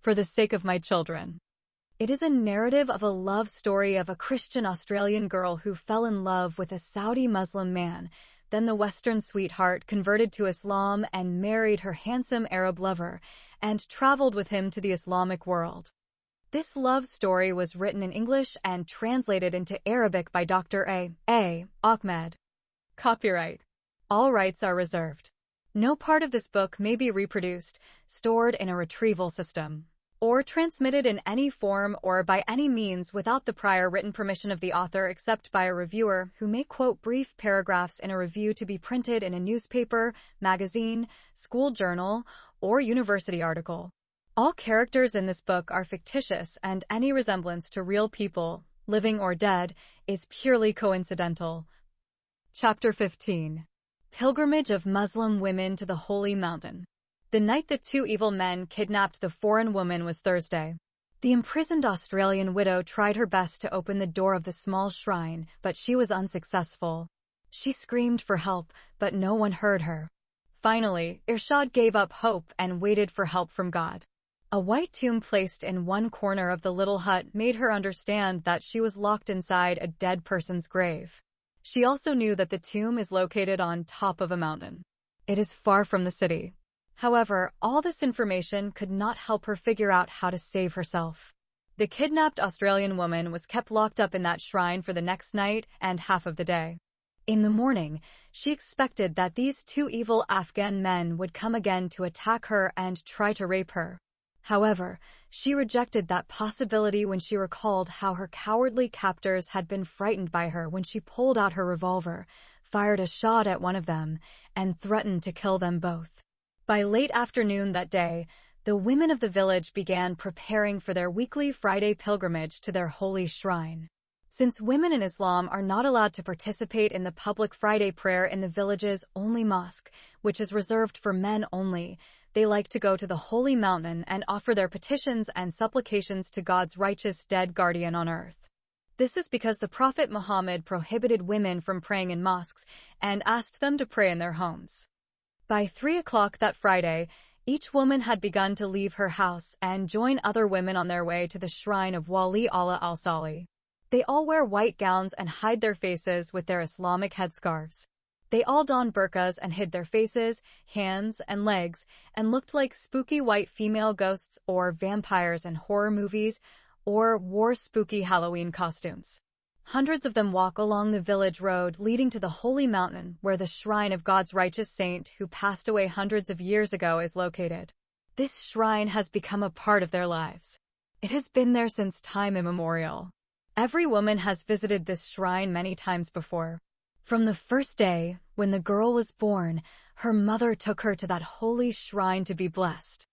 for the sake of my children. It is a narrative of a love story of a Christian Australian girl who fell in love with a Saudi Muslim man. Then the Western sweetheart converted to Islam and married her handsome Arab lover and traveled with him to the Islamic world. This love story was written in English and translated into Arabic by Dr. A. Ahmed. Copyright. All rights are reserved. No part of this book may be reproduced, stored in a retrieval system, or transmitted in any form or by any means without the prior written permission of the author except by a reviewer who may quote brief paragraphs in a review to be printed in a newspaper, magazine, school journal, or university article. All characters in this book are fictitious and any resemblance to real people, living or dead, is purely coincidental. Chapter 15. Pilgrimage of Muslim Women to the Holy Mountain. The night the two evil men kidnapped the foreign woman was Thursday. The imprisoned Australian widow tried her best to open the door of the small shrine, but she was unsuccessful. She screamed for help, but no one heard her. Finally, Irshad gave up hope and waited for help from God. A white tomb placed in one corner of the little hut made her understand that she was locked inside a dead person's grave. She also knew that the tomb is located on top of a mountain. It is far from the city. However, all this information could not help her figure out how to save herself. The kidnapped Australian woman was kept locked up in that shrine for the next night and half of the day. In the morning, she expected that these two evil Afghan men would come again to attack her and try to rape her. However, she rejected that possibility when she recalled how her cowardly captors had been frightened by her when she pulled out her revolver, fired a shot at one of them, and threatened to kill them both. By late afternoon that day, the women of the village began preparing for their weekly Friday pilgrimage to their holy shrine. Since women in Islam are not allowed to participate in the public Friday prayer in the village's only mosque, which is reserved for men only, they like to go to the holy mountain and offer their petitions and supplications to God's righteous dead guardian on earth. This is because the Prophet Muhammad prohibited women from praying in mosques and asked them to pray in their homes. By 3 o'clock that Friday, each woman had begun to leave her house and join other women on their way to the shrine of Wali Allah al-Sali. They all wear white gowns and hide their faces with their Islamic headscarves. They all don burqas and hid their faces, hands, and legs, and looked like spooky white female ghosts or vampires in horror movies, or wore spooky Halloween costumes. Hundreds of them walk along the village road leading to the holy mountain where the shrine of God's righteous saint who passed away hundreds of years ago is located. This shrine has become a part of their lives. It has been there since time immemorial. Every woman has visited this shrine many times before. From the first day, when the girl was born, her mother took her to that holy shrine to be blessed.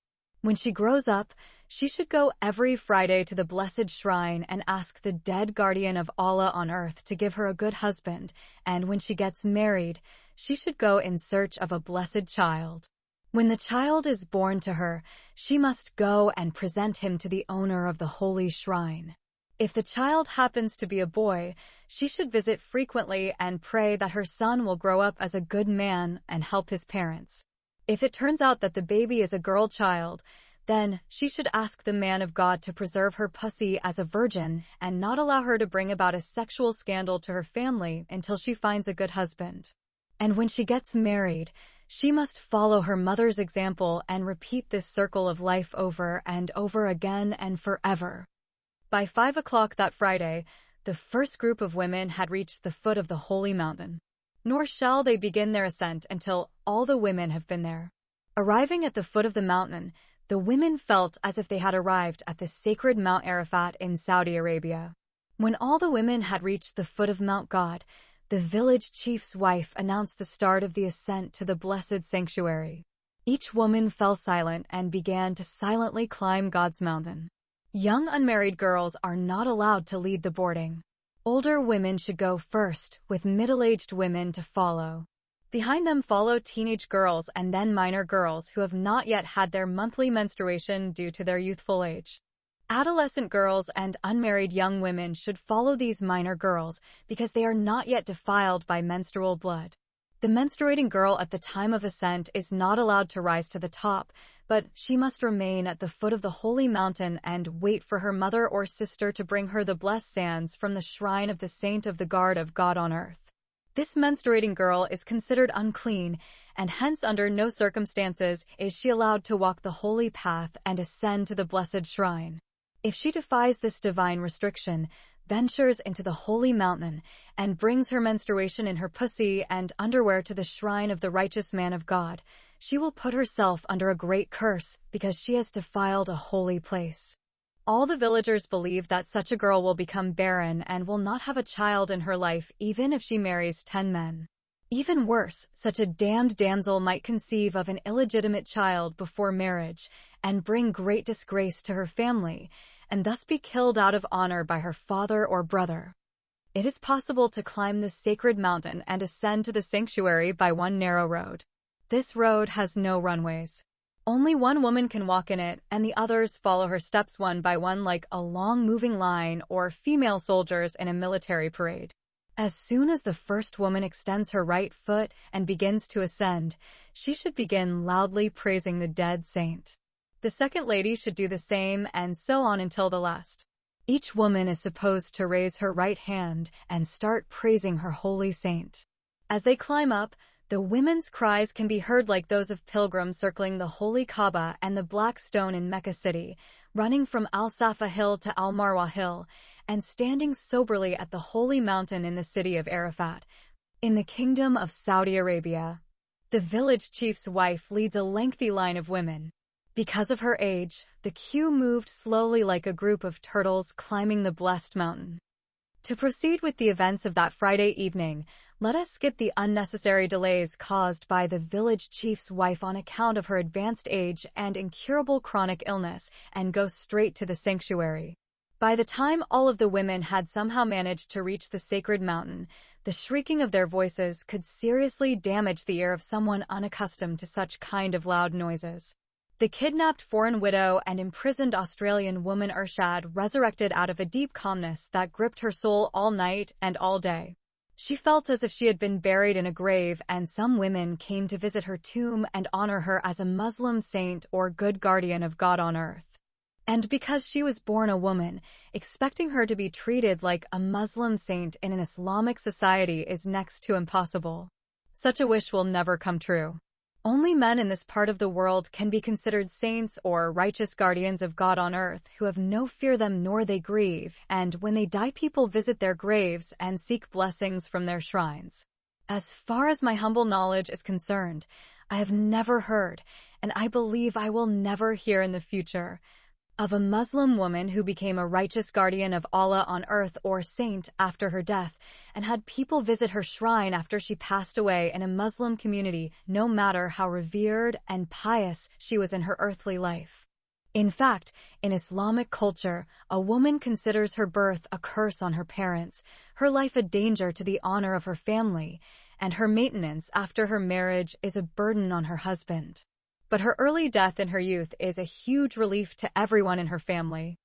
When she grows up, she should go every Friday to the blessed shrine and ask the dead guardian of Allah on earth to give her a good husband, and when she gets married, she should go in search of a blessed child. When the child is born to her, she must go and present him to the owner of the holy shrine. If the child happens to be a boy, she should visit frequently and pray that her son will grow up as a good man and help his parents. If it turns out that the baby is a girl child, then she should ask the man of God to preserve her pussy as a virgin and not allow her to bring about a sexual scandal to her family until she finds a good husband. And when she gets married, she must follow her mother's example and repeat this circle of life over and over again and forever. By 5 o'clock that Friday, the first group of women had reached the foot of the holy mountain. Nor shall they begin their ascent until all the women have been there. Arriving at the foot of the mountain, the women felt as if they had arrived at the sacred Mount Arafat in Saudi Arabia. When all the women had reached the foot of Mount God, the village chief's wife announced the start of the ascent to the blessed sanctuary. Each woman fell silent and began to silently climb God's mountain. Young unmarried girls are not allowed to lead the boarding. Older women should go first, with middle-aged women to follow. Behind them follow teenage girls and then minor girls who have not yet had their monthly menstruation due to their youthful age. Adolescent girls and unmarried young women should follow these minor girls because they are not yet defiled by menstrual blood. The menstruating girl at the time of ascent is not allowed to rise to the top, but she must remain at the foot of the holy mountain and wait for her mother or sister to bring her the blessed sands from the shrine of the saint of the guard of God on earth. This menstruating girl is considered unclean, and hence under no circumstances is she allowed to walk the holy path and ascend to the blessed shrine. If she defies this divine restriction, ventures into the holy mountain, and brings her menstruation in her pussy and underwear to the shrine of the righteous man of God, she will put herself under a great curse because she has defiled a holy place. All the villagers believe that such a girl will become barren and will not have a child in her life even if she marries 10 men. Even worse, such a damned damsel might conceive of an illegitimate child before marriage and bring great disgrace to her family, and thus be killed out of honor by her father or brother. It is possible to climb this sacred mountain and ascend to the sanctuary by one narrow road. This road has no runways. Only one woman can walk in it, and the others follow her steps one by one like a long moving line or female soldiers in a military parade. As soon as the first woman extends her right foot and begins to ascend, she should begin loudly praising the dead saint. The second lady should do the same, and so on until the last. Each woman is supposed to raise her right hand and start praising her holy saint. As they climb up, the women's cries can be heard like those of pilgrims circling the holy Kaaba and the Black Stone in Mecca City, running from Al-Safa Hill to Al-Marwa Hill, and standing soberly at the holy mountain in the city of Arafat, in the Kingdom of Saudi Arabia. The village chief's wife leads a lengthy line of women. Because of her age, the queue moved slowly like a group of turtles climbing the blessed mountain. To proceed with the events of that Friday evening, let us skip the unnecessary delays caused by the village chief's wife on account of her advanced age and incurable chronic illness, and go straight to the sanctuary. By the time all of the women had somehow managed to reach the sacred mountain, the shrieking of their voices could seriously damage the ear of someone unaccustomed to such kind of loud noises. The kidnapped foreign widow and imprisoned Australian woman Irshad resurrected out of a deep calmness that gripped her soul all night and all day. She felt as if she had been buried in a grave, and some women came to visit her tomb and honor her as a Muslim saint or good guardian of God on earth. And because she was born a woman, expecting her to be treated like a Muslim saint in an Islamic society is next to impossible. Such a wish will never come true. Only men in this part of the world can be considered saints or righteous guardians of God on earth who have no fear them nor they grieve, and when they die people visit their graves and seek blessings from their shrines. As far as my humble knowledge is concerned, I have never heard, and I believe I will never hear in the future, of a Muslim woman who became a righteous guardian of Allah on earth or saint after her death, and had people visit her shrine after she passed away in a Muslim community, no matter how revered and pious she was in her earthly life. In fact, in Islamic culture, a woman considers her birth a curse on her parents, her life a danger to the honor of her family, and her maintenance after her marriage is a burden on her husband. But her early death in her youth is a huge relief to everyone in her family.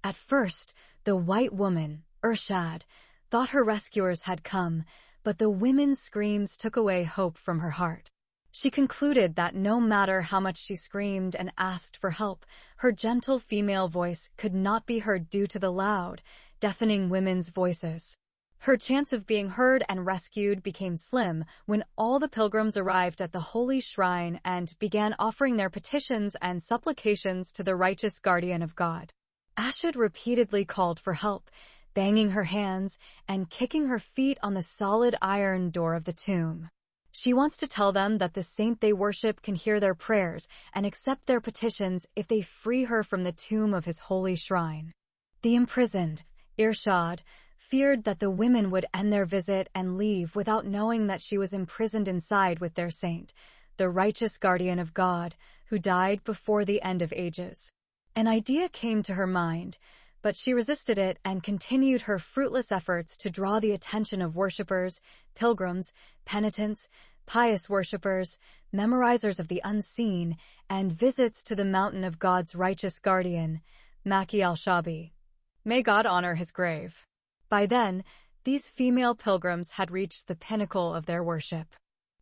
At first, the white woman, Irshad, thought her rescuers had come, but the women's screams took away hope from her heart. She concluded that no matter how much she screamed and asked for help, her gentle female voice could not be heard due to the loud, deafening women's voices. Her chance of being heard and rescued became slim when all the pilgrims arrived at the holy shrine and began offering their petitions and supplications to the righteous guardian of God. Ashad repeatedly called for help, banging her hands and kicking her feet on the solid iron door of the tomb. She wants to tell them that the saint they worship can hear their prayers and accept their petitions if they free her from the tomb of his holy shrine. The imprisoned, Irshad, feared that the women would end their visit and leave without knowing that she was imprisoned inside with their saint, the righteous guardian of God, who died before the end of ages. An idea came to her mind, but she resisted it and continued her fruitless efforts to draw the attention of worshippers, pilgrims, penitents, pious worshippers, memorizers of the unseen, and visits to the mountain of God's righteous guardian, Maki al-Shabi. May God honor his grave. By then, these female pilgrims had reached the pinnacle of their worship.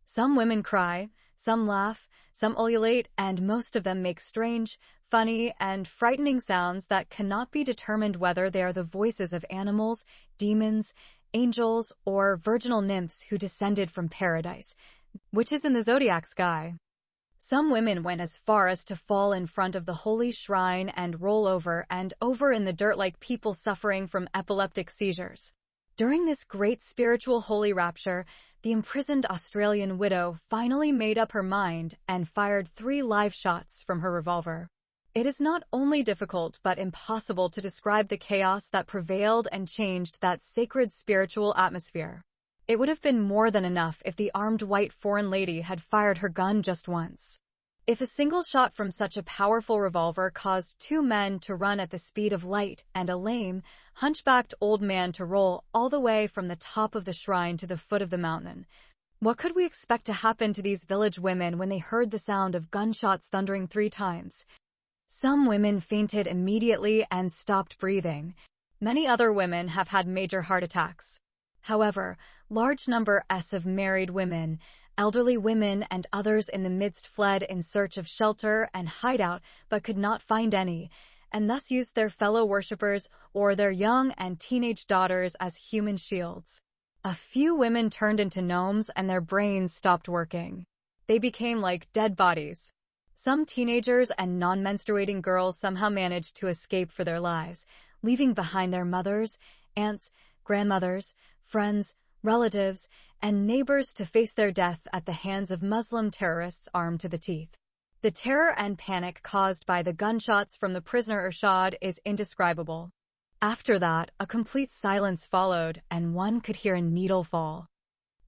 Some women cry, some laugh, Some ululate, and most of them make strange, funny, and frightening sounds that cannot be determined whether they are the voices of animals, demons, angels, or virginal nymphs who descended from paradise, which is in the zodiac sky. Some women went as far as to fall in front of the holy shrine and roll over and over in the dirt like people suffering from epileptic seizures. During this great spiritual holy rapture, the imprisoned Australian widow finally made up her mind and fired 3 live shots from her revolver. It is not only difficult but impossible to describe the chaos that prevailed and changed that sacred spiritual atmosphere. It would have been more than enough if the armed white foreign lady had fired her gun just once. If a single shot from such a powerful revolver caused 2 men to run at the speed of light and a lame, hunchbacked old man to roll all the way from the top of the shrine to the foot of the mountain, what could we expect to happen to these village women when they heard the sound of gunshots thundering 3 times? Some women fainted immediately and stopped breathing. Many other women have had major heart attacks. However, large numbers of married women, elderly women, and others in the midst fled in search of shelter and hideout but could not find any, and thus used their fellow worshippers or their young and teenage daughters as human shields. A few women turned into gnomes and their brains stopped working. They became like dead bodies. Some teenagers and non-menstruating girls somehow managed to escape for their lives, leaving behind their mothers, aunts, grandmothers, friends, relatives, and neighbors to face their death at the hands of Muslim terrorists armed to the teeth. The terror and panic caused by the gunshots from the prisoner Irshad is indescribable. After that, a complete silence followed, and one could hear a needle fall.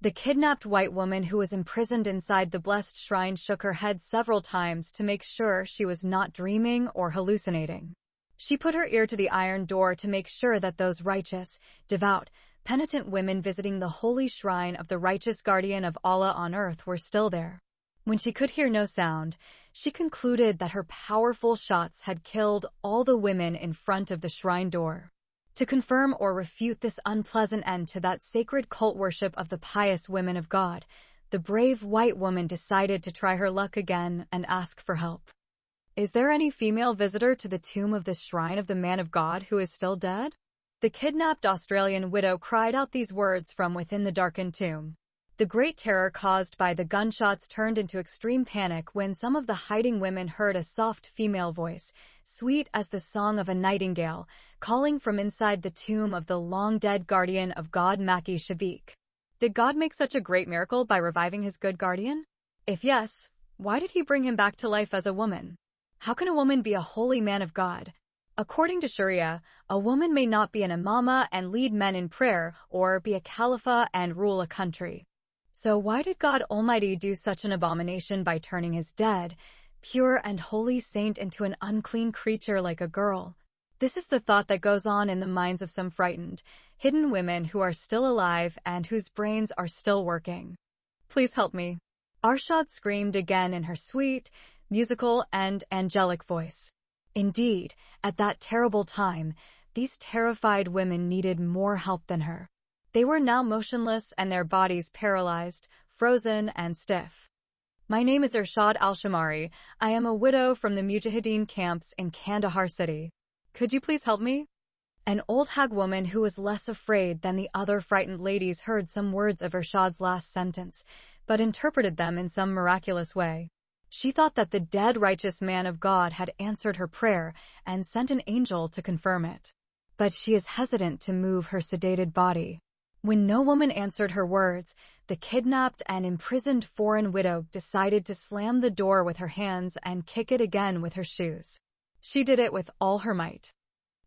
The kidnapped white woman who was imprisoned inside the blessed shrine shook her head several times to make sure she was not dreaming or hallucinating. She put her ear to the iron door to make sure that those righteous, devout, penitent women visiting the holy shrine of the righteous guardian of Allah on earth were still there. When she could hear no sound, she concluded that her powerful shots had killed all the women in front of the shrine door. To confirm or refute this unpleasant end to that sacred cult worship of the pious women of God, the brave white woman decided to try her luck again and ask for help. Is there any female visitor to the tomb of this shrine of the man of God who is still dead? The kidnapped Australian widow cried out these words from within the darkened tomb. The great terror caused by the gunshots turned into extreme panic when some of the hiding women heard a soft female voice, sweet as the song of a nightingale, calling from inside the tomb of the long-dead guardian of God, Maki Shafiq. Did God make such a great miracle by reviving his good guardian? If yes, why did he bring him back to life as a woman? How can a woman be a holy man of God? According to Sharia, a woman may not be an imama and lead men in prayer or be a caliph and rule a country. So why did God Almighty do such an abomination by turning his dead, pure and holy saint into an unclean creature like a girl? This is the thought that goes on in the minds of some frightened, hidden women who are still alive and whose brains are still working. Please help me. Arshad screamed again in her sweet, musical, and angelic voice. Indeed, at that terrible time, these terrified women needed more help than her. They were now motionless and their bodies paralyzed, frozen, and stiff. My name is Irshad Al-Shamari. I am a widow from the Mujahideen camps in Kandahar city. Could you please help me? An old hag woman who was less afraid than the other frightened ladies heard some words of Irshad's last sentence, but interpreted them in some miraculous way. She thought that the dead righteous man of God had answered her prayer and sent an angel to confirm it. But she is hesitant to move her sedated body. When no woman answered her words, the kidnapped and imprisoned foreign widow decided to slam the door with her hands and kick it again with her shoes. She did it with all her might.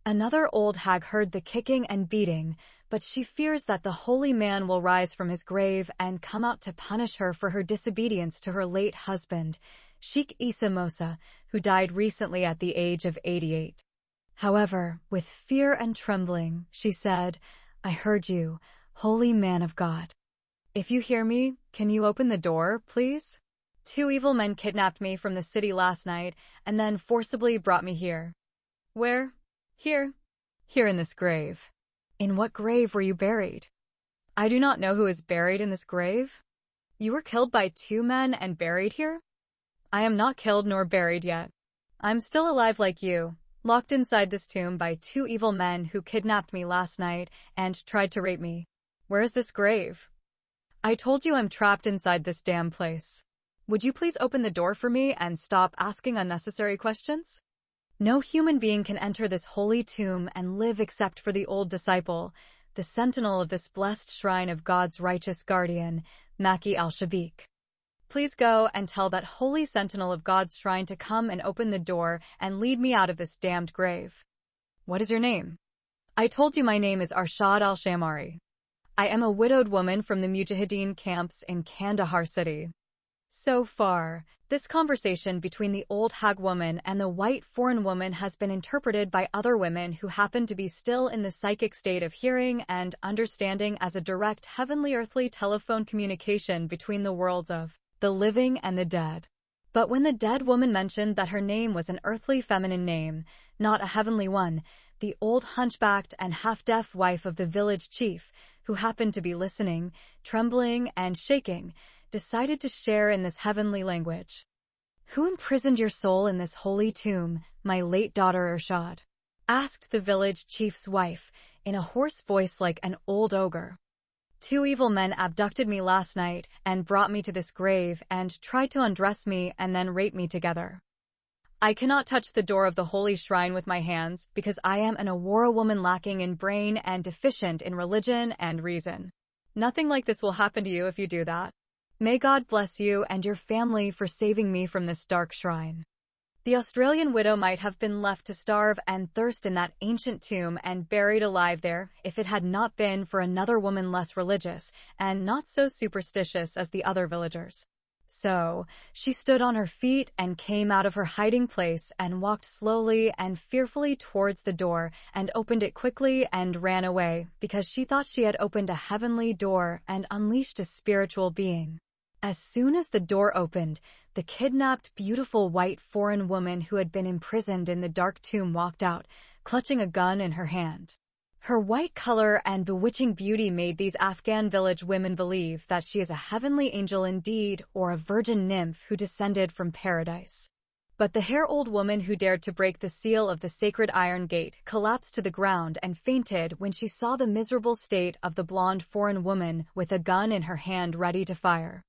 Another old hag heard the kicking and beating, but she fears that the holy man will rise from his grave and come out to punish her for her disobedience to her late husband, Sheikh Isa Mosa, who died recently at the age of 88. However, with fear and trembling, she said, "I heard you, holy man of God. If you hear me, can you open the door, please? 2 evil men kidnapped me from the city last night and then forcibly brought me here." "Where?" "Here. Here in this grave." "In what grave were you buried?" "I do not know who is buried in this grave." "You were killed by 2 men and buried here?" I am not killed nor buried yet. I'm still alive like you, locked inside this tomb by two evil men who kidnapped me last night and tried to rape me. Where is this grave? I told you I'm trapped inside this damn place. Would you please open the door for me and stop asking unnecessary questions? No human being can enter this holy tomb and live except for the old disciple, the sentinel of this blessed shrine of God's righteous guardian, Maki al-Shabik. Please go and tell that holy sentinel of God's shrine to come and open the door and lead me out of this damned grave. What is your name? I told you my name is Arshad al-Shamari. I am a widowed woman from the Mujahideen camps in Kandahar city. So far, this conversation between the old hag woman and the white foreign woman has been interpreted by other women who happen to be still in the psychic state of hearing and understanding as a direct heavenly earthly telephone communication between the worlds of the living and the dead. But when the dead woman mentioned that her name was an earthly feminine name, not a heavenly one, the old hunchbacked and half-deaf wife of the village chief, who happened to be listening, trembling and shaking, decided to share in this heavenly language. Who imprisoned your soul in this holy tomb, my late daughter Arshad? Asked the village chief's wife, in a hoarse voice like an old ogre. Two evil men abducted me last night and brought me to this grave and tried to undress me and then rape me together. I cannot touch the door of the holy shrine with my hands because I am an Awara woman lacking in brain and deficient in religion and reason. Nothing like this will happen to you if you do that. May God bless you and your family for saving me from this dark shrine. The Australian widow might have been left to starve and thirst in that ancient tomb and buried alive there if it had not been for another woman less religious and not so superstitious as the other villagers. So, she stood on her feet and came out of her hiding place and walked slowly and fearfully towards the door and opened it quickly and ran away because she thought she had opened a heavenly door and unleashed a spiritual being. As soon as the door opened, the kidnapped, beautiful white foreign woman who had been imprisoned in the dark tomb walked out, clutching a gun in her hand. Her white color and bewitching beauty made these Afghan village women believe that she is a heavenly angel indeed or a virgin nymph who descended from paradise. But the hair-old woman who dared to break the seal of the sacred iron gate collapsed to the ground and fainted when she saw the miserable state of the blonde foreign woman with a gun in her hand ready to fire.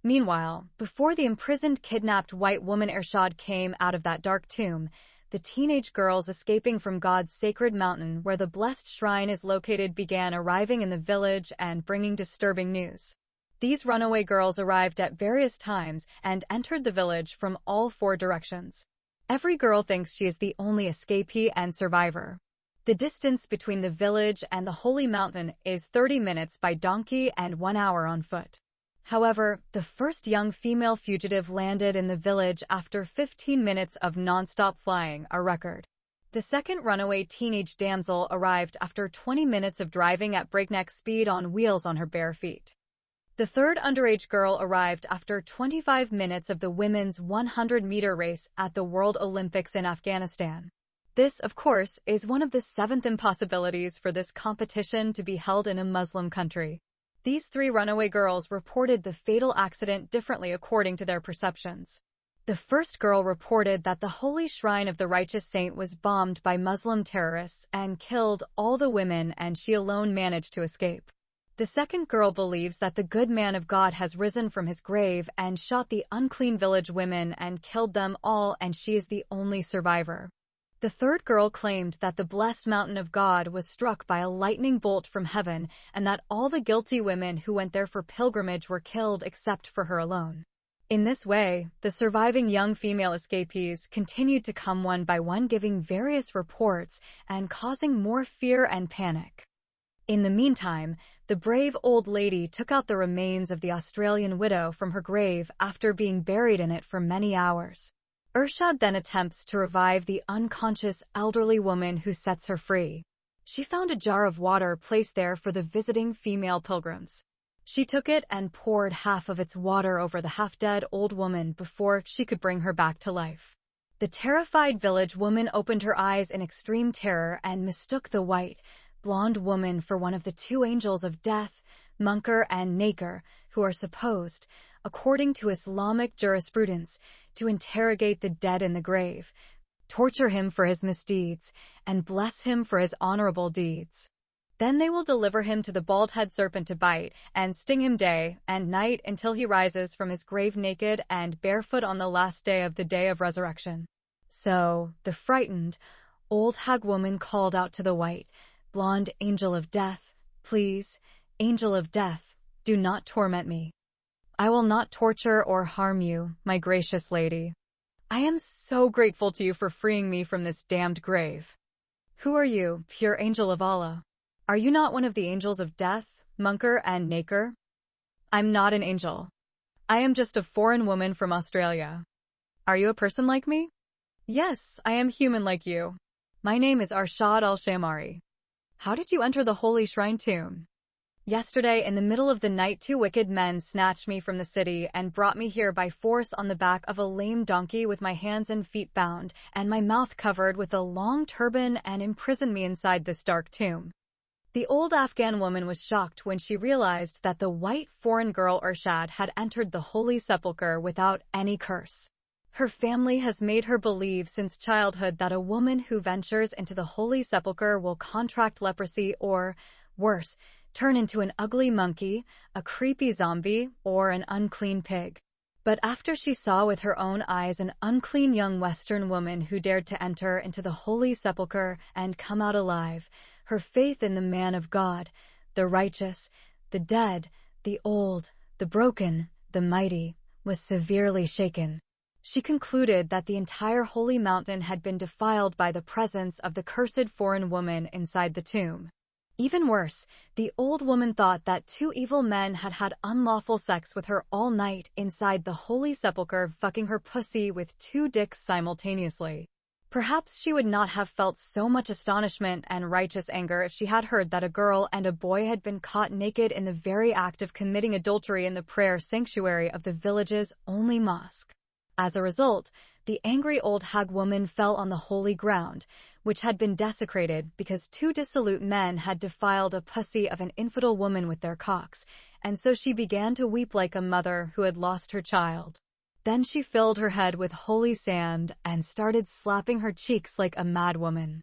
Meanwhile, before the imprisoned kidnapped white woman Arshad came out of that dark tomb, the teenage girls escaping from God's sacred mountain where the blessed shrine is located began arriving in the village and bringing disturbing news. These runaway girls arrived at various times and entered the village from all four directions. Every girl thinks she is the only escapee and survivor. The distance between the village and the holy mountain is 30 minutes by donkey and 1 hour on foot. However, the first young female fugitive landed in the village after 15 minutes of non-stop flying, a record. The second runaway teenage damsel arrived after 20 minutes of driving at breakneck speed on wheels on her bare feet. The third underage girl arrived after 25 minutes of the women's 100-meter race at the World Olympics in Afghanistan. This, of course, is one of the 7th impossibilities for this competition to be held in a Muslim country. These three runaway girls reported the fatal accident differently according to their perceptions. The first girl reported that the holy shrine of the righteous saint was bombed by Muslim terrorists and killed all the women and she alone managed to escape. The second girl believes that the good man of God has risen from his grave and shot the unclean village women and killed them all and she is the only survivor. The third girl claimed that the blessed mountain of God was struck by a lightning bolt from heaven and that all the guilty women who went there for pilgrimage were killed except for her alone. In this way, the surviving young female escapees continued to come one by one giving various reports and causing more fear and panic. In the meantime, the brave old lady took out the remains of the Australian widow from her grave after being buried in it for many hours. Arshad then attempts to revive the unconscious elderly woman who sets her free. She found a jar of water placed there for the visiting female pilgrims. She took it and poured half of its water over the half-dead old woman before she could bring her back to life. The terrified village woman opened her eyes in extreme terror and mistook the white, blonde woman for one of the two angels of death, Munkar and Nakir, who are supposed, according to Islamic jurisprudence, to interrogate the dead in the grave, torture him for his misdeeds, and bless him for his honorable deeds. Then they will deliver him to the bald-head serpent to bite and sting him day and night until he rises from his grave naked and barefoot on the last day of the day of resurrection. So the frightened, old hag woman called out to the white, blonde angel of death, "Please, angel of death, do not torment me. I will not torture or harm you, my gracious lady. I am so grateful to you for freeing me from this damned grave. Who are you, pure angel of Allah? Are you not one of the angels of death, Munkar and Nakir? I'm not an angel. I am just a foreign woman from Australia. Are you a person like me? Yes, I am human like you. My name is Arshad al-Shamari. How did you enter the holy shrine tomb? Yesterday, in the middle of the night, 2 wicked men snatched me from the city and brought me here by force on the back of a lame donkey with my hands and feet bound and my mouth covered with a long turban and imprisoned me inside this dark tomb. The old Afghan woman was shocked when she realized that the white foreign girl Arshad had entered the holy sepulchre without any curse. Her family has made her believe since childhood that a woman who ventures into the holy sepulchre will contract leprosy or, worse, turn into an ugly monkey, a creepy zombie, or an unclean pig. But after she saw with her own eyes an unclean young Western woman who dared to enter into the holy sepulchre and come out alive, her faith in the man of God, the righteous, the dead, the old, the broken, the mighty, was severely shaken. She concluded that the entire holy mountain had been defiled by the presence of the cursed foreign woman inside the tomb. Even worse, the old woman thought that 2 evil men had had unlawful sex with her all night inside the holy sepulchre, fucking her pussy with 2 dicks simultaneously. Perhaps she would not have felt so much astonishment and righteous anger if she had heard that a girl and a boy had been caught naked in the very act of committing adultery in the prayer sanctuary of the village's only mosque. As a result, the angry old hag woman fell on the holy ground, which had been desecrated because 2 dissolute men had defiled a pussy of an infidel woman with their cocks, and so she began to weep like a mother who had lost her child. Then she filled her head with holy sand and started slapping her cheeks like a madwoman.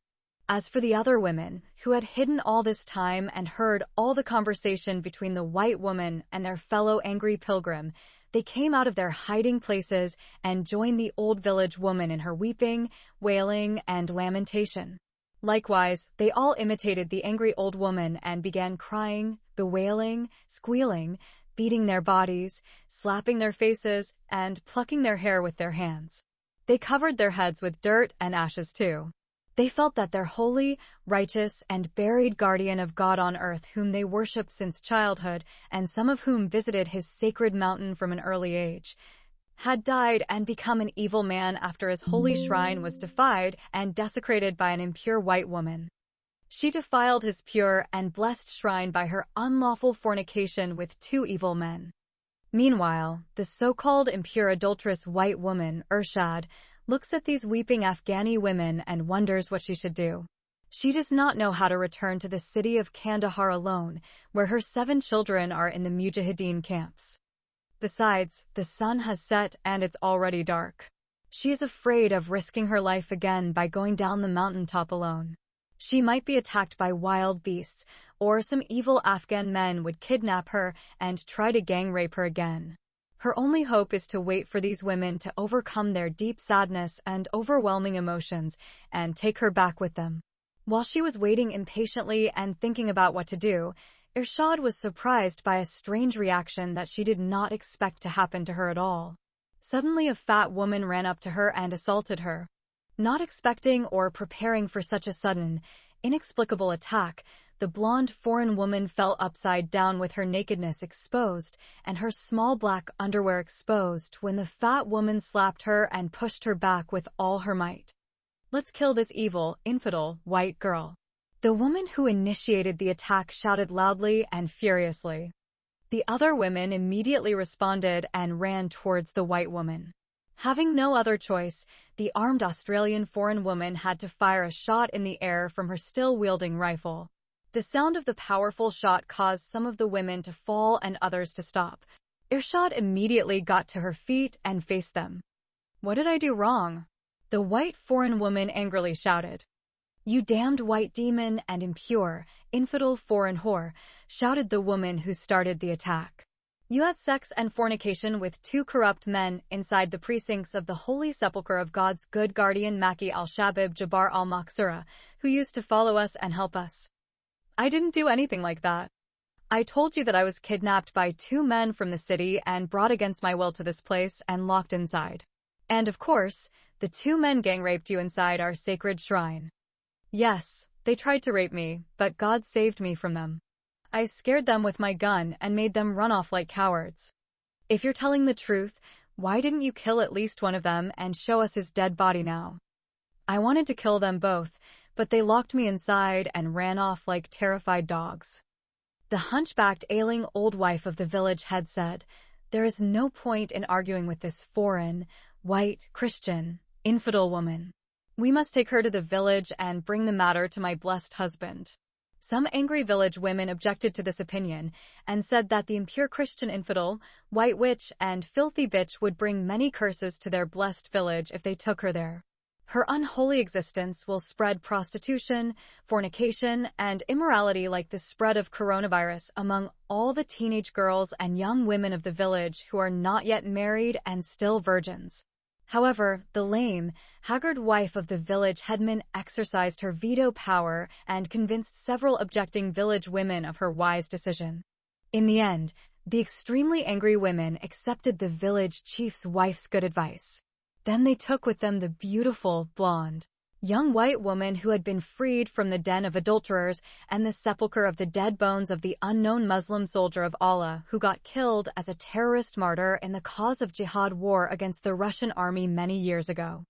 As for the other women, who had hidden all this time and heard all the conversation between the white woman and their fellow angry pilgrim, they came out of their hiding places and joined the old village woman in her weeping, wailing, and lamentation. Likewise, they all imitated the angry old woman and began crying, bewailing, squealing, beating their bodies, slapping their faces, and plucking their hair with their hands. They covered their heads with dirt and ashes too. They felt that their holy, righteous, and buried guardian of God on earth, whom they worshipped since childhood, and some of whom visited his sacred mountain from an early age, had died and become an evil man after his holy shrine was defied and desecrated by an impure white woman. She defiled his pure and blessed shrine by her unlawful fornication with 2 evil men. Meanwhile, the so-called impure adulterous white woman, Arshad, looks at these weeping Afghani women and wonders what she should do. She does not know how to return to the city of Kandahar alone, where her 7 children are in the Mujahideen camps. Besides, the sun has set and it's already dark. She is afraid of risking her life again by going down the mountaintop alone. She might be attacked by wild beasts, or some evil Afghan men would kidnap her and try to gang rape her again. Her only hope is to wait for these women to overcome their deep sadness and overwhelming emotions and take her back with them. While she was waiting impatiently and thinking about what to do, Arshad was surprised by a strange reaction that she did not expect to happen to her at all. Suddenly a fat woman ran up to her and assaulted her. Not expecting or preparing for such a sudden, inexplicable attack, the blonde foreign woman fell upside down with her nakedness exposed and her small black underwear exposed when the fat woman slapped her and pushed her back with all her might. "Let's kill this evil, infidel, white girl." The woman who initiated the attack shouted loudly and furiously. The other women immediately responded and ran towards the white woman. Having no other choice, the armed Australian foreign woman had to fire a shot in the air from her still-wielding rifle. The sound of the powerful shot caused some of the women to fall and others to stop. Arshad immediately got to her feet and faced them. What did I do wrong? The white foreign woman angrily shouted. You damned white demon and impure, infidel foreign whore, shouted the woman who started the attack. You had sex and fornication with two corrupt men inside the precincts of the holy sepulchre of God's good guardian Maki al-Shabib Jabbar al-Maksura, who used to follow us and help us. I didn't do anything like that. I told you that I was kidnapped by two men from the city and brought against my will to this place and locked inside. And of course, the two men gang raped you inside our sacred shrine. Yes, they tried to rape me, but God saved me from them. I scared them with my gun and made them run off like cowards. If you're telling the truth, why didn't you kill at least one of them and show us his dead body now? I wanted to kill them both, but they locked me inside and ran off like terrified dogs. The hunchbacked, ailing old wife of the village had said, There is no point in arguing with this foreign, white, Christian, infidel woman. We must take her to the village and bring the matter to my blessed husband. Some angry village women objected to this opinion and said that the impure Christian infidel, white witch, and filthy bitch would bring many curses to their blessed village if they took her there. Her unholy existence will spread prostitution, fornication, and immorality like the spread of coronavirus among all the teenage girls and young women of the village who are not yet married and still virgins. However, the lame, haggard wife of the village headman exercised her veto power and convinced several objecting village women of her wise decision. In the end, the extremely angry women accepted the village chief's wife's good advice. Then they took with them the beautiful, blonde, young white woman who had been freed from the den of adulterers and the sepulchre of the dead bones of the unknown Muslim soldier of Allah who got killed as a terrorist martyr in the cause of jihad war against the Russian army many years ago.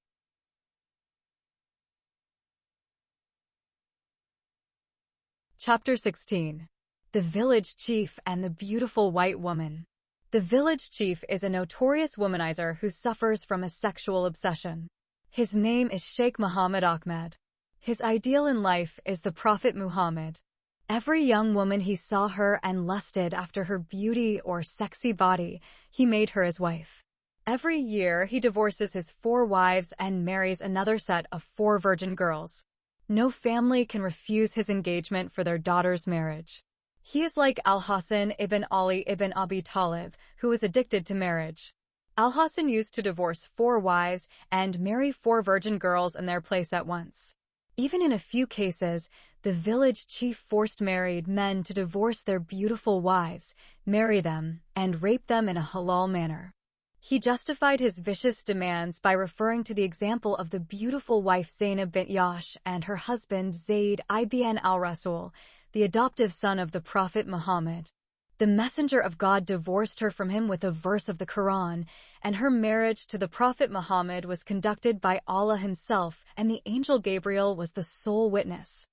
Chapter 16. The Village Chief and the Beautiful White Woman. The village chief is a notorious womanizer who suffers from a sexual obsession. His name is Sheikh Muhammad Ahmed. His ideal in life is the Prophet Muhammad. Every young woman he saw her and lusted after her beauty or sexy body, he made her his wife. Every year he divorces his 4 wives and marries another set of 4 virgin girls. No family can refuse his engagement for their daughter's marriage. He is like Al-Hasan ibn Ali ibn Abi Talib, who was addicted to marriage. Al-Hasan used to divorce 4 wives and marry 4 virgin girls in their place at once. Even in a few cases, the village chief forced married men to divorce their beautiful wives, marry them, and rape them in a halal manner. He justified his vicious demands by referring to the example of the beautiful wife Zainab bint Jahsh and her husband Zayd ibn al-Rasul, the adoptive son of the Prophet Muhammad. The messenger of God divorced her from him with a verse of the Quran, and her marriage to the Prophet Muhammad was conducted by Allah himself, and the angel Gabriel was the sole witness.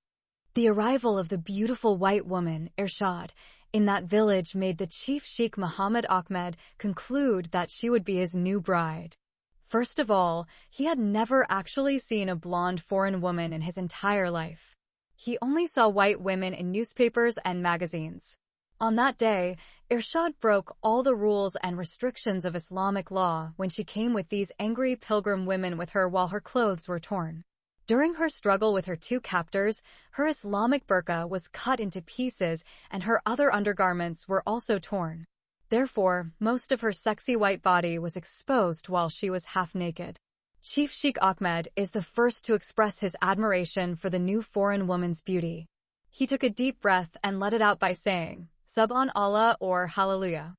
The arrival of the beautiful white woman, Irshad, in that village made the chief Sheikh Muhammad Ahmed conclude that she would be his new bride. First of all, he had never actually seen a blonde foreign woman in his entire life. He only saw white women in newspapers and magazines. On that day, Irshad broke all the rules and restrictions of Islamic law when she came with these angry pilgrim women with her while her clothes were torn. During her struggle with her 2 captors, her Islamic burqa was cut into pieces and her other undergarments were also torn. Therefore, most of her sexy white body was exposed while she was half naked. Chief Sheikh Ahmed is the first to express his admiration for the new foreign woman's beauty. He took a deep breath and let it out by saying, Subhanallah or Hallelujah.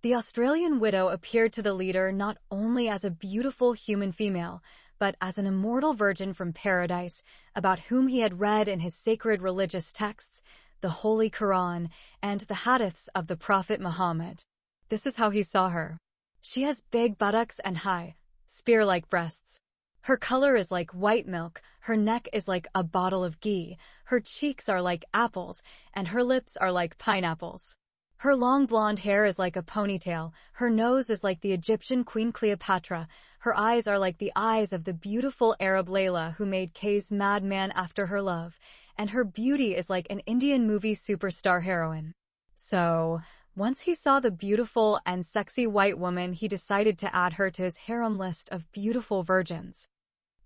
The Australian widow appeared to the leader not only as a beautiful human female, but as an immortal virgin from paradise, about whom he had read in his sacred religious texts, the Holy Quran, and the hadiths of the Prophet Muhammad. This is how he saw her. She has big buttocks and high, spear-like breasts. Her color is like white milk, her neck is like a bottle of ghee, her cheeks are like apples, and her lips are like pineapples. Her long blonde hair is like a ponytail, her nose is like the Egyptian Queen Cleopatra, her eyes are like the eyes of the beautiful Arab Layla who made Kay's madman after her love, and her beauty is like an Indian movie superstar heroine. So, Once he saw the beautiful and sexy white woman, he decided to add her to his harem list of beautiful virgins.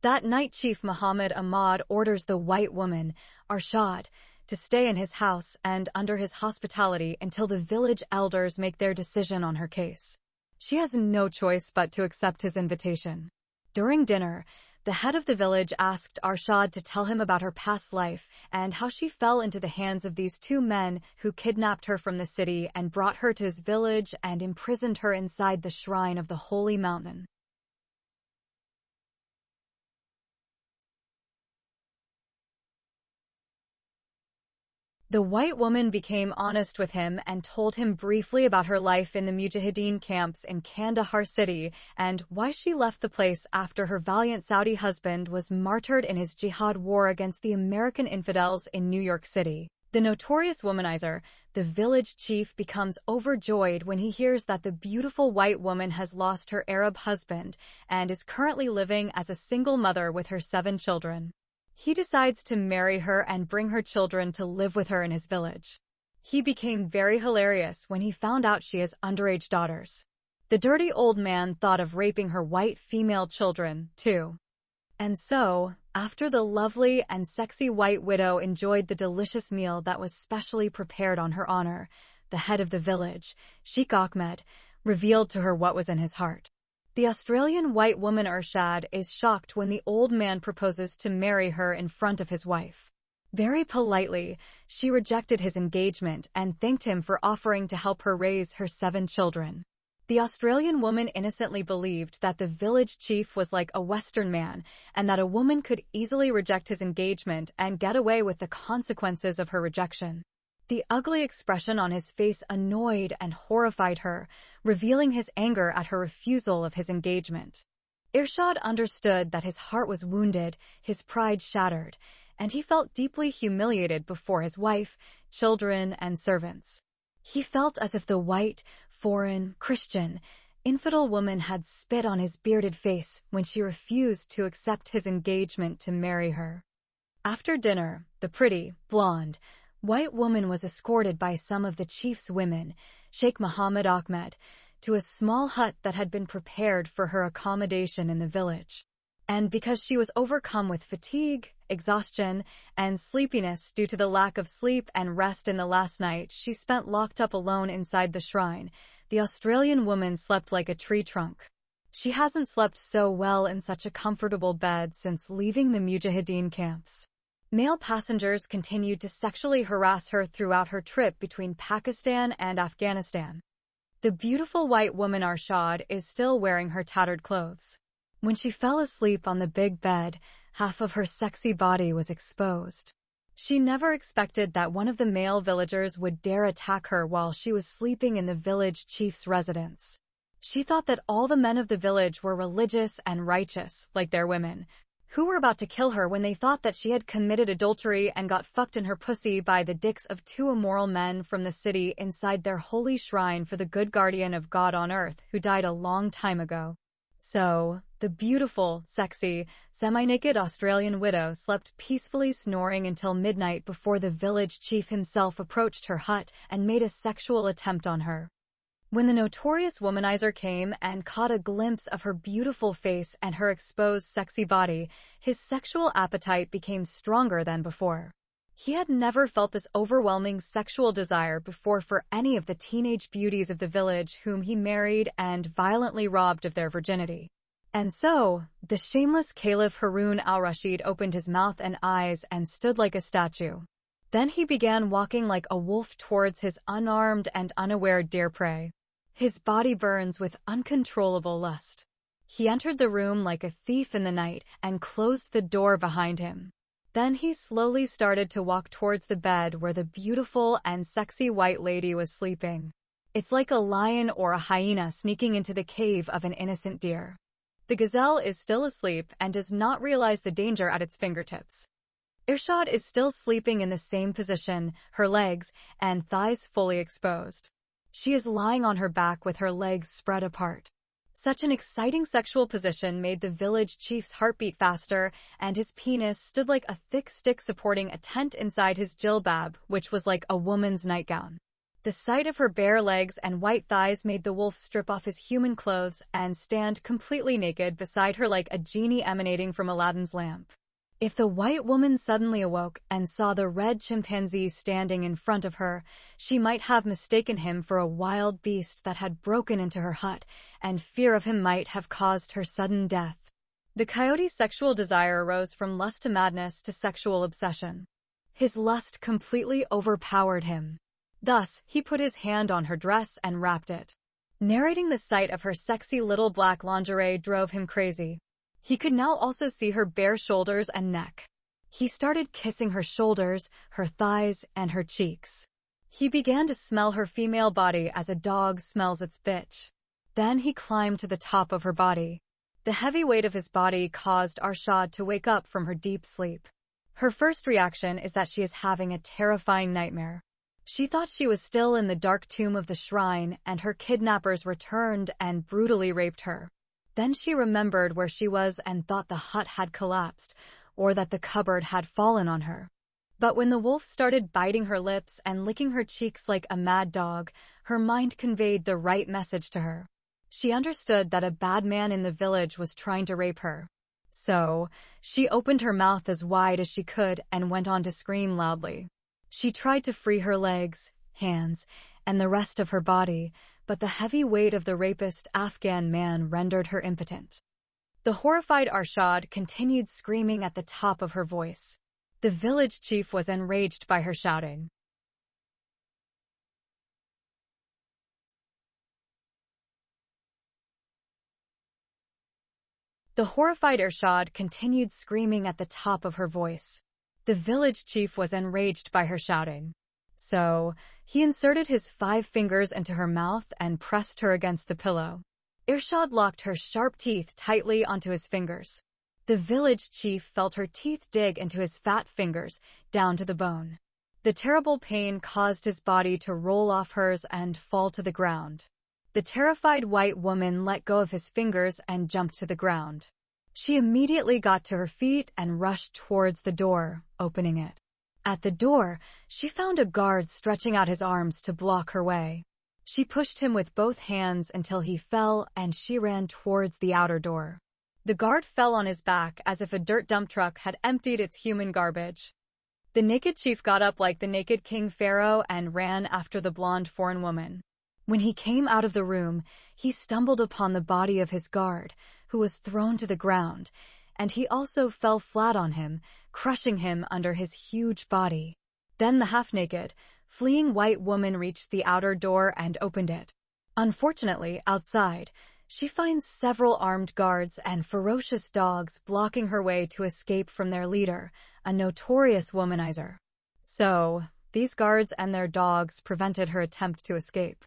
That night, Chief Muhammad Ahmad orders the white woman, Arshad, to stay in his house and under his hospitality until the village elders make their decision on her case. She has no choice but to accept his invitation. During dinner, the head of the village asked Arshad to tell him about her past life and how she fell into the hands of these two men who kidnapped her from the city and brought her to his village and imprisoned her inside the shrine of the holy mountain. The white woman became honest with him and told him briefly about her life in the Mujahideen camps in Kandahar city and why she left the place after her valiant Saudi husband was martyred in his jihad war against the American infidels in New York City. The notorious womanizer, the village chief, becomes overjoyed when he hears that the beautiful white woman has lost her Arab husband and is currently living as a single mother with her 7 children. He decides to marry her and bring her children to live with her in his village. He became very hilarious when he found out she has underage daughters. The dirty old man thought of raping her white female children, too. And so, after the lovely and sexy white widow enjoyed the delicious meal that was specially prepared on her honor, the head of the village, Sheikh Ahmed, revealed to her what was in his heart. The Australian white woman Arshad is shocked when the old man proposes to marry her in front of his wife. Very politely, she rejected his engagement and thanked him for offering to help her raise her 7 children. The Australian woman innocently believed that the village chief was like a Western man and that a woman could easily reject his engagement and get away with the consequences of her rejection. The ugly expression on his face annoyed and horrified her, revealing his anger at her refusal of his engagement. Irshad understood that his heart was wounded, his pride shattered, and he felt deeply humiliated before his wife, children, and servants. He felt as if the white, foreign, Christian, infidel woman had spit on his bearded face when she refused to accept his engagement to marry her. After dinner, the pretty, blonde, white woman was escorted by some of the chief's women, Sheikh Muhammad Ahmed, to a small hut that had been prepared for her accommodation in the village. And because she was overcome with fatigue, exhaustion, and sleepiness due to the lack of sleep and rest in the last night she spent locked up alone inside the shrine, the Australian woman slept like a tree trunk. She hasn't slept so well in such a comfortable bed since leaving the Mujahideen camps. Male passengers continued to sexually harass her throughout her trip between Pakistan and Afghanistan. The beautiful white woman Arshad is still wearing her tattered clothes. When she fell asleep on the big bed, half of her sexy body was exposed. She never expected that one of the male villagers would dare attack her while she was sleeping in the village chief's residence. She thought that all the men of the village were religious and righteous, like their women, who were about to kill her when they thought that she had committed adultery and got fucked in her pussy by the dicks of 2 immoral men from the city inside their holy shrine for the good guardian of God on earth who died a long time ago. So, the beautiful, sexy, semi-naked Australian widow slept peacefully snoring until midnight before the village chief himself approached her hut and made a sexual attempt on her. When the notorious womanizer came and caught a glimpse of her beautiful face and her exposed sexy body, his sexual appetite became stronger than before. He had never felt this overwhelming sexual desire before for any of the teenage beauties of the village whom he married and violently robbed of their virginity. And so, the shameless Caliph Harun al-Rashid opened his mouth and eyes and stood like a statue. Then he began walking like a wolf towards his unarmed and unaware deer prey. His body burns with uncontrollable lust. He entered the room like a thief in the night and closed the door behind him. Then he slowly started to walk towards the bed where the beautiful and sexy white lady was sleeping. It's like a lion or a hyena sneaking into the cave of an innocent deer. The gazelle is still asleep and does not realize the danger at its fingertips. Irshad is still sleeping in the same position, her legs and thighs fully exposed. She is lying on her back with her legs spread apart. Such an exciting sexual position made the village chief's heartbeat faster, and his penis stood like a thick stick supporting a tent inside his jilbab, which was like a woman's nightgown. The sight of her bare legs and white thighs made the wolf strip off his human clothes and stand completely naked beside her like a genie emanating from Aladdin's lamp. If the white woman suddenly awoke and saw the red chimpanzee standing in front of her, she might have mistaken him for a wild beast that had broken into her hut, and fear of him might have caused her sudden death. The coyote's sexual desire arose from lust to madness to sexual obsession. His lust completely overpowered him. Thus, he put his hand on her dress and wrapped it. Narrating the sight of her sexy little black lingerie drove him crazy. He could now also see her bare shoulders and neck. He started kissing her shoulders, her thighs, and her cheeks. He began to smell her female body as a dog smells its bitch. Then he climbed to the top of her body. The heavy weight of his body caused Arshad to wake up from her deep sleep. Her first reaction is that she is having a terrifying nightmare. She thought she was still in the dark tomb of the shrine and her kidnappers returned and brutally raped her. Then she remembered where she was and thought the hut had collapsed, or that the cupboard had fallen on her. But when the wolf started biting her lips and licking her cheeks like a mad dog, her mind conveyed the right message to her. She understood that a bad man in the village was trying to rape her. So, she opened her mouth as wide as she could and went on to scream loudly. She tried to free her legs, hands, and the rest of her body, but the heavy weight of the rapist Afghan man rendered her impotent. The horrified Arshad continued screaming at the top of her voice. The village chief was enraged by her shouting. The horrified Arshad continued screaming at the top of her voice. The village chief was enraged by her shouting. So, he inserted his 5 fingers into her mouth and pressed her against the pillow. Irshad locked her sharp teeth tightly onto his fingers. The village chief felt her teeth dig into his fat fingers, down to the bone. The terrible pain caused his body to roll off hers and fall to the ground. The terrified white woman let go of his fingers and jumped to the ground. She immediately got to her feet and rushed towards the door, opening it. At the door, she found a guard stretching out his arms to block her way. She pushed him with both hands until he fell and she ran towards the outer door. The guard fell on his back as if a dirt dump truck had emptied its human garbage. The naked chief got up like the naked King Pharaoh and ran after the blonde foreign woman. When he came out of the room, he stumbled upon the body of his guard, who was thrown to the ground, and he also fell flat on him, crushing him under his huge body. Then the half-naked, fleeing white woman reached the outer door and opened it. Unfortunately, outside, she finds several armed guards and ferocious dogs blocking her way to escape from their leader, a notorious womanizer. So, these guards and their dogs prevented her attempt to escape.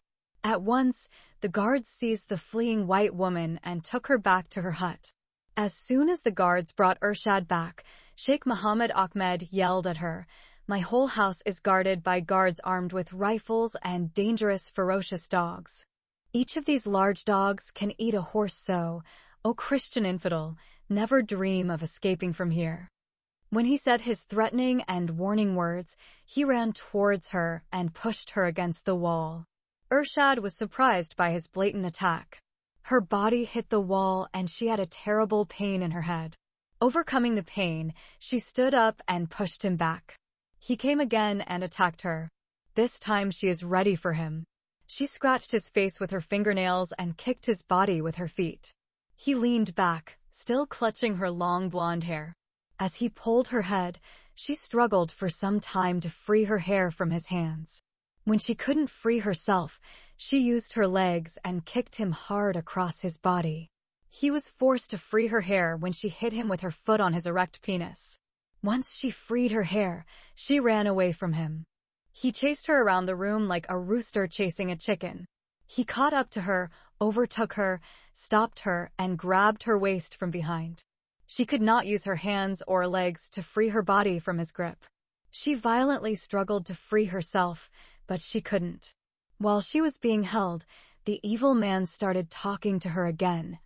At once, the guards seized the fleeing white woman and took her back to her hut. As soon as the guards brought Irshad back, Sheikh Muhammad Ahmed yelled at her, "My whole house is guarded by guards armed with rifles and dangerous, ferocious dogs. Each of these large dogs can eat a horse, so, O Christian infidel, never dream of escaping from here." When he said his threatening and warning words, he ran towards her and pushed her against the wall. Irshad was surprised by his blatant attack. Her body hit the wall and she had a terrible pain in her head. Overcoming the pain, she stood up and pushed him back. He came again and attacked her. This time she is ready for him. She scratched his face with her fingernails and kicked his body with her feet. He leaned back, still clutching her long blonde hair. As he pulled her head, she struggled for some time to free her hair from his hands. When she couldn't free herself, she used her legs and kicked him hard across his body. He was forced to free her hair when she hit him with her foot on his erect penis. Once she freed her hair, she ran away from him. He chased her around the room like a rooster chasing a chicken. He caught up to her, overtook her, stopped her, and grabbed her waist from behind. She could not use her hands or legs to free her body from his grip. She violently struggled to free herself, but she couldn't. While she was being held, the evil man started talking to her again.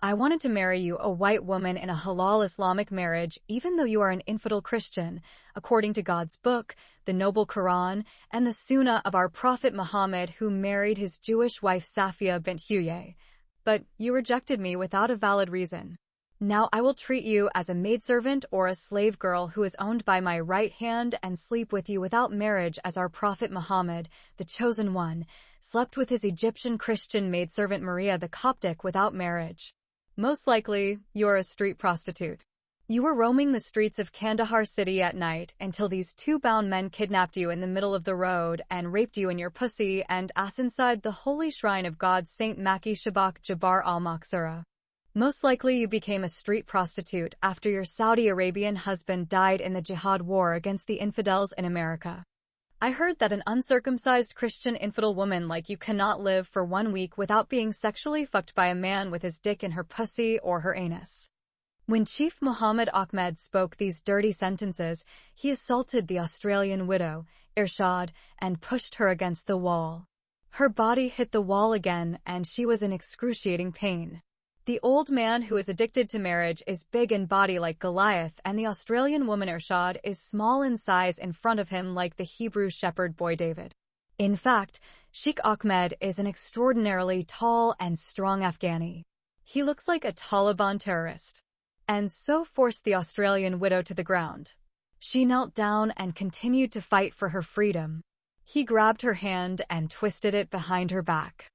I wanted to marry you, a white woman, in a halal Islamic marriage, even though you are an infidel Christian, according to God's book, the Noble Quran, and the Sunnah of our Prophet Muhammad, who married his Jewish wife Safiya bint Huyay. But you rejected me without a valid reason. Now I will treat you as a maidservant or a slave girl who is owned by my right hand and sleep with you without marriage, as our Prophet Muhammad, the chosen one, slept with his Egyptian Christian maidservant Maria the Coptic without marriage. Most likely, you're a street prostitute. You were roaming the streets of Kandahar city at night until these two bound men kidnapped you in the middle of the road and raped you in your pussy and ass inside the holy shrine of God Saint Maki Shabak Jabbar al-Maksura. Most likely you became a street prostitute after your Saudi Arabian husband died in the jihad war against the infidels in America. I heard that an uncircumcised Christian infidel woman like you cannot live for 1 week without being sexually fucked by a man with his dick in her pussy or her anus. When Chief Muhammad Ahmed spoke these dirty sentences, he assaulted the Australian widow, Irshad, and pushed her against the wall. Her body hit the wall again and she was in excruciating pain. The old man who is addicted to marriage is big in body like Goliath, and the Australian woman Irshad is small in size in front of him like the Hebrew shepherd boy David. In fact, Sheikh Ahmed is an extraordinarily tall and strong Afghani. He looks like a Taliban terrorist. And so forced the Australian widow to the ground. She knelt down and continued to fight for her freedom. He grabbed her hand and twisted it behind her back.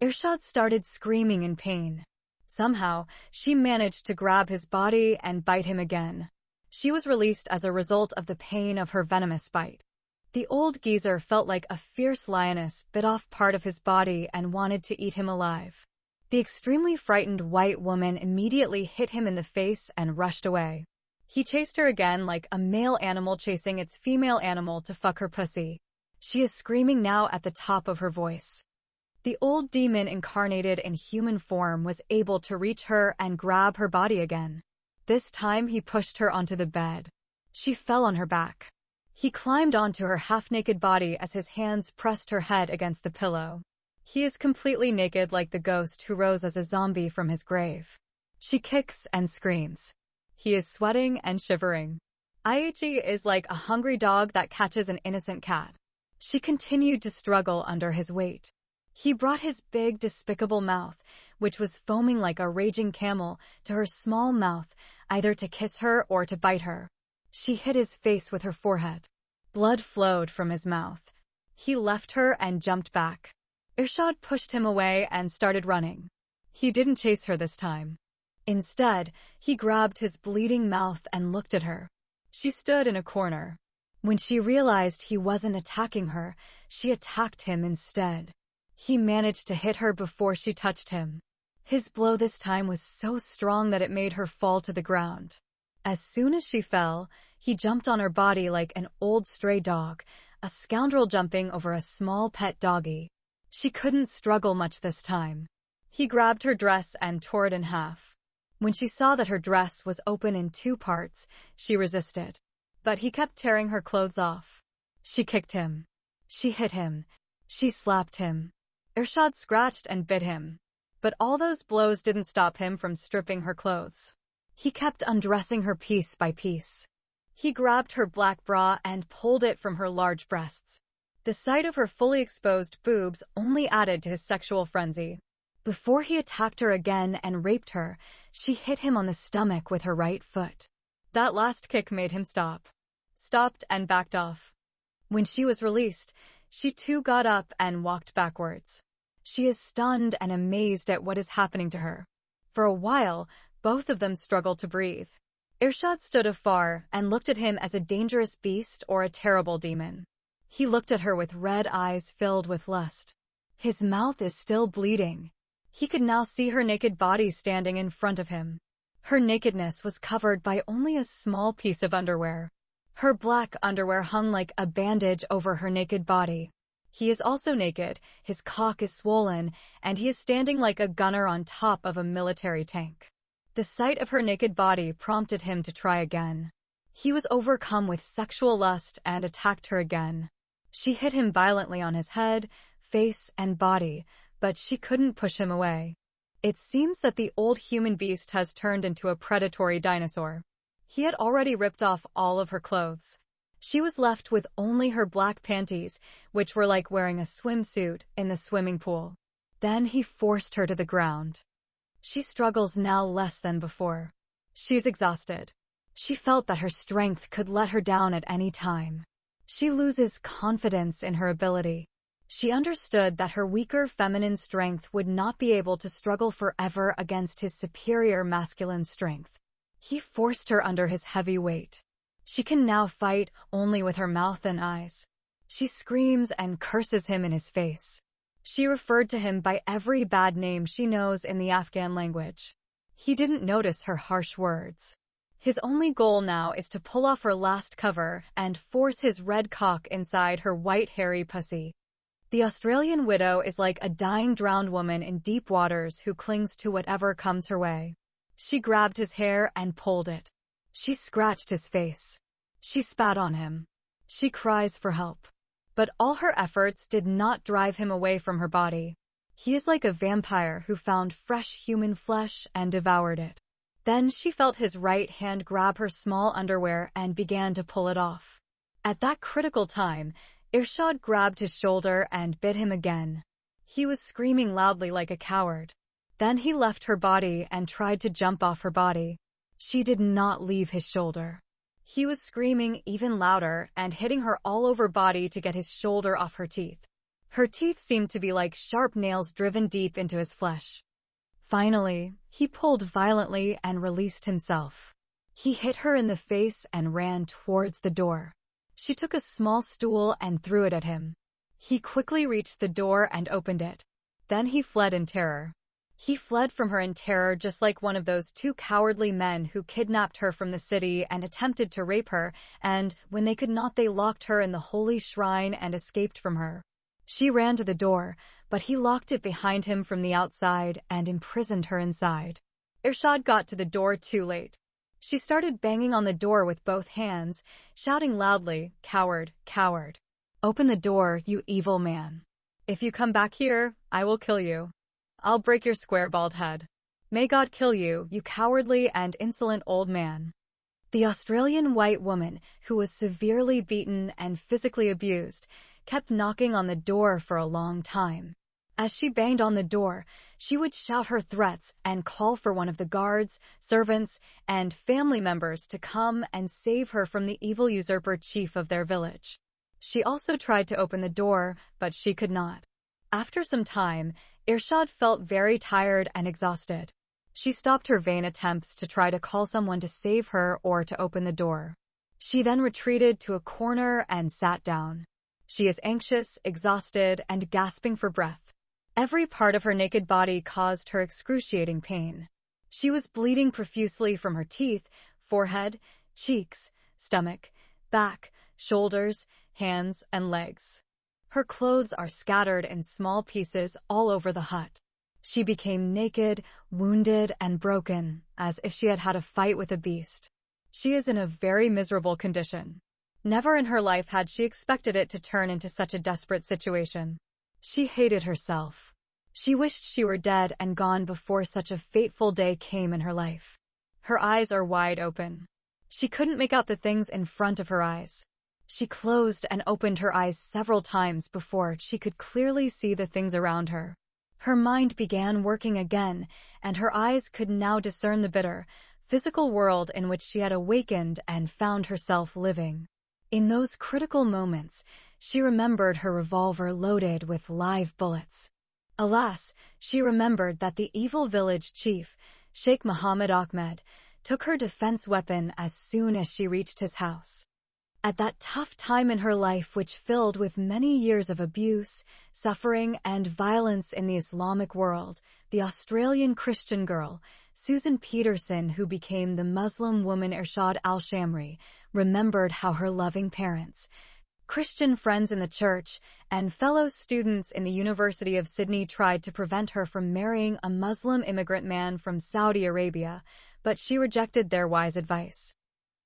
Irshad started screaming in pain. Somehow, she managed to grab his body and bite him again. She was released as a result of the pain of her venomous bite. The old geezer felt like a fierce lioness bit off part of his body and wanted to eat him alive. The extremely frightened white woman immediately hit him in the face and rushed away. He chased her again like a male animal chasing its female animal to fuck her pussy. She is screaming now at the top of her voice. The old demon incarnated in human form was able to reach her and grab her body again. This time he pushed her onto the bed. She fell on her back. He climbed onto her half-naked body as his hands pressed her head against the pillow. He is completely naked like the ghost who rose as a zombie from his grave. She kicks and screams. He is sweating and shivering. Aichi is like a hungry dog that catches an innocent cat. She continued to struggle under his weight. He brought his big, despicable mouth, which was foaming like a raging camel, to her small mouth, either to kiss her or to bite her. She hit his face with her forehead. Blood flowed from his mouth. He left her and jumped back. Irshad pushed him away and started running. He didn't chase her this time. Instead, he grabbed his bleeding mouth and looked at her. She stood in a corner. When she realized he wasn't attacking her, she attacked him instead. He managed to hit her before she touched him. His blow this time was so strong that it made her fall to the ground. As soon as she fell, he jumped on her body like an old stray dog, a scoundrel jumping over a small pet doggy. She couldn't struggle much this time. He grabbed her dress and tore it in half. When she saw that her dress was open in 2 parts, she resisted. But he kept tearing her clothes off. She kicked him. She hit him. She slapped him. Irshad scratched and bit him. But all those blows didn't stop him from stripping her clothes. He kept undressing her piece by piece. He grabbed her black bra and pulled it from her large breasts. The sight of her fully exposed boobs only added to his sexual frenzy. Before he attacked her again and raped her, she hit him on the stomach with her right foot. That last kick made him stopped and backed off. When she was released, she too got up and walked backwards. She is stunned and amazed at what is happening to her. For a while, both of them struggled to breathe. Irshad stood afar and looked at him as a dangerous beast or a terrible demon. He looked at her with red eyes filled with lust. His mouth is still bleeding. He could now see her naked body standing in front of him. Her nakedness was covered by only a small piece of underwear. Her black underwear hung like a bandage over her naked body. He is also naked, his cock is swollen, and he is standing like a gunner on top of a military tank. The sight of her naked body prompted him to try again. He was overcome with sexual lust and attacked her again. She hit him violently on his head, face, and body, but she couldn't push him away. It seems that the old human beast has turned into a predatory dinosaur. He had already ripped off all of her clothes. She was left with only her black panties, which were like wearing a swimsuit in the swimming pool. Then he forced her to the ground. She struggles now less than before. She's exhausted. She felt that her strength could let her down at any time. She loses confidence in her ability. She understood that her weaker feminine strength would not be able to struggle forever against his superior masculine strength. He forced her under his heavy weight. She can now fight only with her mouth and eyes. She screams and curses him in his face. She referred to him by every bad name she knows in the Afghan language. He didn't notice her harsh words. His only goal now is to pull off her last cover and force his red cock inside her white hairy pussy. The Australian widow is like a dying drowned woman in deep waters who clings to whatever comes her way. She grabbed his hair and pulled it. She scratched his face. She spat on him. She cries for help. But all her efforts did not drive him away from her body. He is like a vampire who found fresh human flesh and devoured it. Then she felt his right hand grab her small underwear and began to pull it off. At that critical time, Irshad grabbed his shoulder and bit him again. He was screaming loudly like a coward. Then he left her body and tried to jump off her body. She did not leave his shoulder. He was screaming even louder and hitting her all over body to get his shoulder off her teeth. Her teeth seemed to be like sharp nails driven deep into his flesh. Finally, he pulled violently and released himself. He hit her in the face and ran towards the door. She took a small stool and threw it at him. He quickly reached the door and opened it. Then he fled in terror. He fled from her in terror just like one of those two cowardly men who kidnapped her from the city and attempted to rape her, and when they could not, they locked her in the holy shrine and escaped from her. She ran to the door, but he locked it behind him from the outside and imprisoned her inside. Irshad got to the door too late. She started banging on the door with both hands, shouting loudly, "Coward, coward. Open the door, you evil man. If you come back here, I will kill you. I'll break your square bald head. May God kill you, you cowardly and insolent old man." The Australian white woman, who was severely beaten and physically abused, kept knocking on the door for a long time. As she banged on the door, she would shout her threats and call for one of the guards, servants, and family members to come and save her from the evil usurper chief of their village. She also tried to open the door, but she could not. After some time, Irshad felt very tired and exhausted. She stopped her vain attempts to try to call someone to save her or to open the door. She then retreated to a corner and sat down. She is anxious, exhausted, and gasping for breath. Every part of her naked body caused her excruciating pain. She was bleeding profusely from her teeth, forehead, cheeks, stomach, back, shoulders, hands, and legs. Her clothes are scattered in small pieces all over the hut. She became naked, wounded, and broken, as if she had had a fight with a beast. She is in a very miserable condition. Never in her life had she expected it to turn into such a desperate situation. She hated herself. She wished she were dead and gone before such a fateful day came in her life. Her eyes are wide open. She couldn't make out the things in front of her eyes. She closed and opened her eyes several times before she could clearly see the things around her. Her mind began working again, and her eyes could now discern the bitter, physical world in which she had awakened and found herself living. In those critical moments, she remembered her revolver loaded with live bullets. Alas, she remembered that the evil village chief, Sheikh Muhammad Ahmed, took her defense weapon as soon as she reached his house. At that tough time in her life, which filled with many years of abuse, suffering, and violence in the Islamic world, the Australian Christian girl, Susan Peterson, who became the Muslim woman Irshad Al-Shamri, remembered how her loving parents, Christian friends in the church, and fellow students in the University of Sydney tried to prevent her from marrying a Muslim immigrant man from Saudi Arabia, but she rejected their wise advice.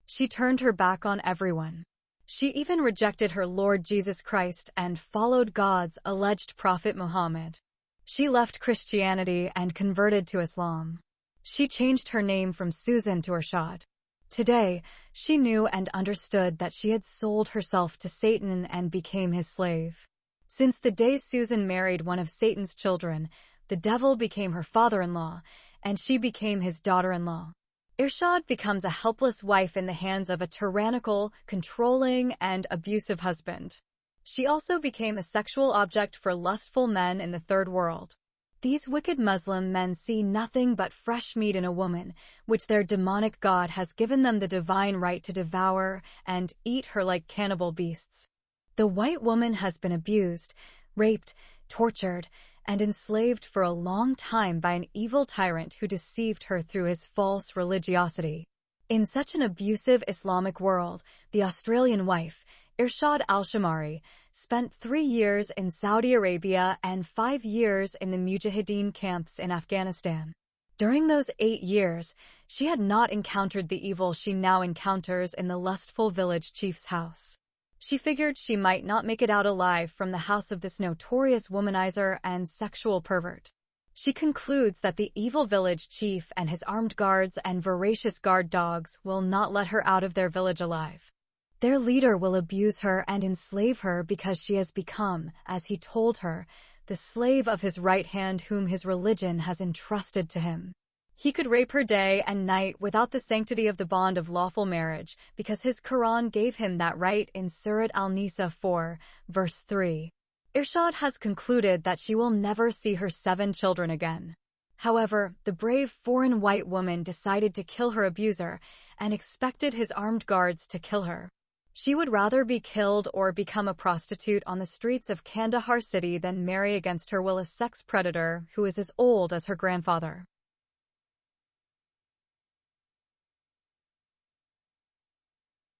She turned her back on everyone. She even rejected her Lord Jesus Christ and followed God's alleged prophet Muhammad. She left Christianity and converted to Islam. She changed her name from Susan to Irshad. Today, she knew and understood that she had sold herself to Satan and became his slave. Since the day Susan married one of Satan's children, the devil became her father-in-law, and she became his daughter-in-law. Irshad becomes a helpless wife in the hands of a tyrannical, controlling, and abusive husband. She also became a sexual object for lustful men in the third world. These wicked Muslim men see nothing but fresh meat in a woman, which their demonic god has given them the divine right to devour and eat her like cannibal beasts. The white woman has been abused, raped, tortured, and enslaved for a long time by an evil tyrant who deceived her through his false religiosity. In such an abusive Islamic world, the Australian wife, Irshad Al-Shamari, spent 3 years in Saudi Arabia and 5 years in the Mujahideen camps in Afghanistan. During those 8 years, she had not encountered the evil she now encounters in the lustful village chief's house. She figured she might not make it out alive from the house of this notorious womanizer and sexual pervert. She concludes that the evil village chief and his armed guards and voracious guard dogs will not let her out of their village alive. Their leader will abuse her and enslave her because she has become, as he told her, the slave of his right hand whom his religion has entrusted to him. He could rape her day and night without the sanctity of the bond of lawful marriage because his Quran gave him that right in Surat Al-Nisa 4, verse 3. Irshad has concluded that she will never see her 7 children again. However, the brave foreign white woman decided to kill her abuser and expected his armed guards to kill her. She would rather be killed or become a prostitute on the streets of Kandahar city than marry against her will a sex predator who is as old as her grandfather.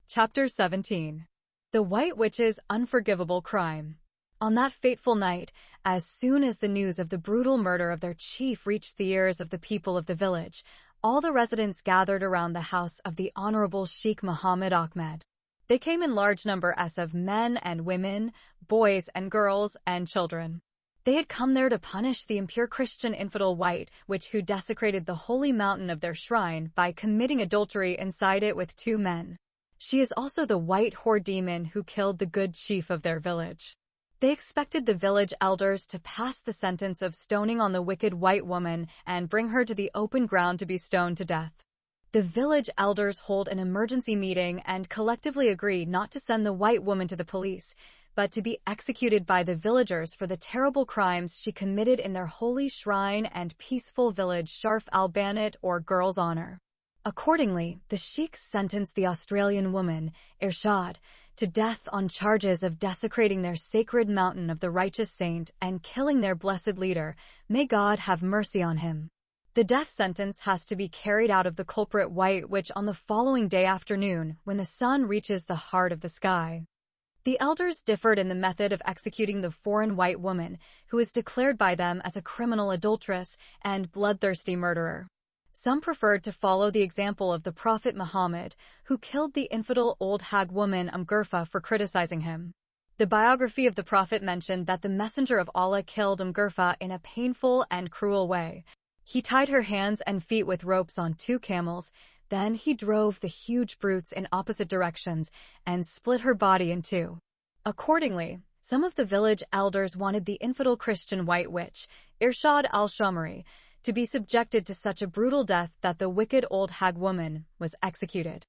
Chapter 17. The White Witch's Unforgivable Crime. On that fateful night, as soon as the news of the brutal murder of their chief reached the ears of the people of the village, all the residents gathered around the house of the Honorable Sheikh Muhammad Ahmed. They came in large numbers of men and women, boys and girls, and children. They had come there to punish the impure Christian infidel White Witch who desecrated the holy mountain of their shrine by committing adultery inside it with 2 men. She is also the white whore demon who killed the good chief of their village. They expected the village elders to pass the sentence of stoning on the wicked white woman and bring her to the open ground to be stoned to death. The village elders hold an emergency meeting and collectively agree not to send the white woman to the police, but to be executed by the villagers for the terrible crimes she committed in their holy shrine and peaceful village Sharf al-Banat or Girl's Honor. Accordingly, the sheiks sentenced the Australian woman, Irshad, to death on charges of desecrating their sacred mountain of the righteous saint and killing their blessed leader. May God have mercy on him. The death sentence has to be carried out of the culprit White Witch on the following day afternoon when the sun reaches the heart of the sky. The elders differed in the method of executing the foreign white woman, who is declared by them as a criminal adulteress and bloodthirsty murderer. Some preferred to follow the example of the Prophet Muhammad, who killed the infidel old hag woman Gurfa for criticizing him. The biography of the Prophet mentioned that the Messenger of Allah killed Gurfa in a painful and cruel way. He tied her hands and feet with ropes on 2 camels, then he drove the huge brutes in opposite directions and split her body in 2. Accordingly, some of the village elders wanted the infidel Christian White Witch, Irshad al-Shamari, to be subjected to such a brutal death that the wicked old hag woman was executed.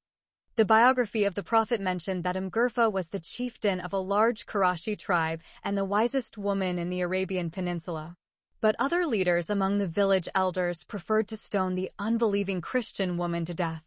The biography of the Prophet mentioned that Gurfa was the chieftain of a large Qurayshi tribe and the wisest woman in the Arabian Peninsula. But other leaders among the village elders preferred to stone the unbelieving Christian woman to death.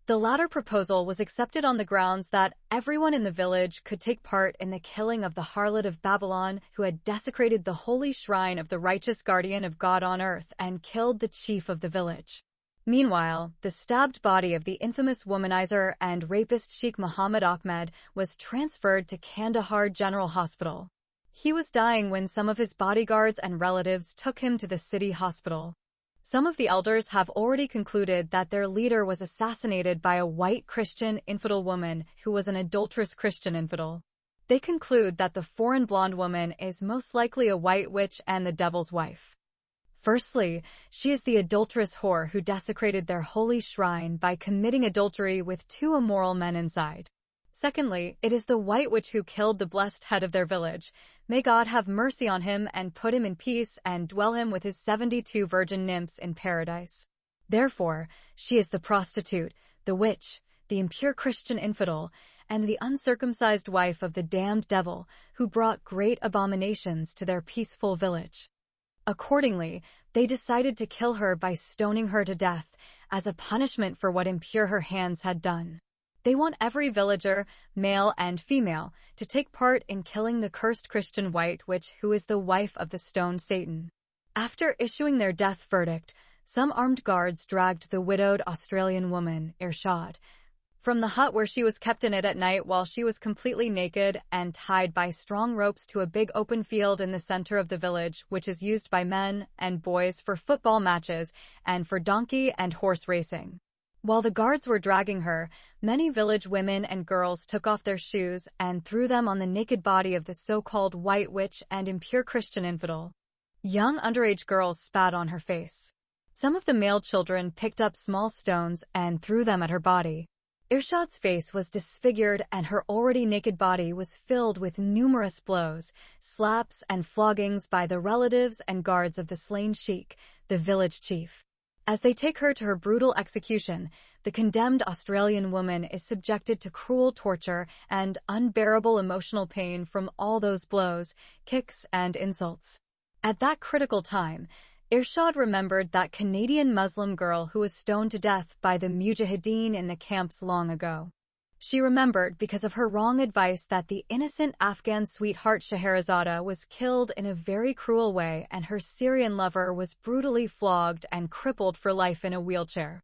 The latter proposal was accepted on the grounds that everyone in the village could take part in the killing of the harlot of Babylon who had desecrated the holy shrine of the righteous guardian of God on earth and killed the chief of the village. Meanwhile, the stabbed body of the infamous womanizer and rapist Sheikh Muhammad Ahmed was transferred to Kandahar General Hospital. He was dying when some of his bodyguards and relatives took him to the city hospital. Some of the elders have already concluded that their leader was assassinated by a white Christian infidel woman who was an adulterous Christian infidel. They conclude that the foreign blonde woman is most likely a white witch and the devil's wife. Firstly, she is the adulterous whore who desecrated their holy shrine by committing adultery with two immoral men inside. Secondly, it is the white witch who killed the blessed head of their village. May God have mercy on him and put him in peace and dwell him with his 72 virgin nymphs in paradise. Therefore, she is the prostitute, the witch, the impure Christian infidel, and the uncircumcised wife of the damned devil, who brought great abominations to their peaceful village. Accordingly, they decided to kill her by stoning her to death, as a punishment for what impure her hands had done. They want every villager, male and female, to take part in killing the cursed Christian white witch who is the wife of the stoned Satan. After issuing their death verdict, some armed guards dragged the widowed Australian woman, Irshad, from the hut where she was kept in it at night while she was completely naked and tied by strong ropes to a big open field in the center of the village, which is used by men and boys for football matches and for donkey and horse racing. While the guards were dragging her, many village women and girls took off their shoes and threw them on the naked body of the so-called white witch and impure Christian infidel. Young underage girls spat on her face. Some of the male children picked up small stones and threw them at her body. Irshad's face was disfigured and her already naked body was filled with numerous blows, slaps, and floggings by the relatives and guards of the slain sheikh, the village chief. As they take her to her brutal execution, the condemned Australian woman is subjected to cruel torture and unbearable emotional pain from all those blows, kicks, and insults. At that critical time, Irshad remembered that Canadian Muslim girl who was stoned to death by the Mujahideen in the camps long ago. She remembered because of her wrong advice that the innocent Afghan sweetheart Scheherazade was killed in a very cruel way and her Syrian lover was brutally flogged and crippled for life in a wheelchair.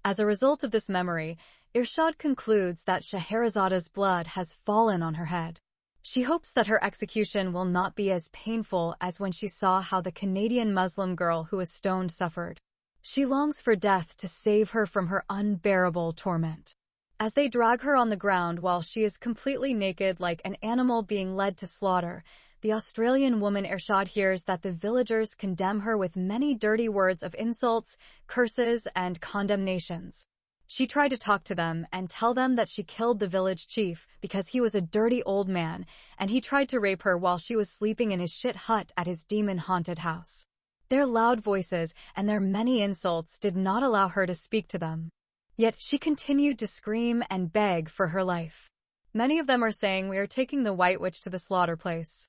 As a result of this memory, Irshad concludes that Scheherazade's blood has fallen on her head. She hopes that her execution will not be as painful as when she saw how the Canadian Muslim girl who was stoned suffered. She longs for death to save her from her unbearable torment. As they drag her on the ground while she is completely naked like an animal being led to slaughter, the Australian woman Irshad hears that the villagers condemn her with many dirty words of insults, curses, and condemnations. She tried to talk to them and tell them that she killed the village chief because he was a dirty old man and he tried to rape her while she was sleeping in his shit hut at his demon-haunted house. Their loud voices and their many insults did not allow her to speak to them. Yet she continued to scream and beg for her life. Many of them are saying, "We are taking the white witch to the slaughter place."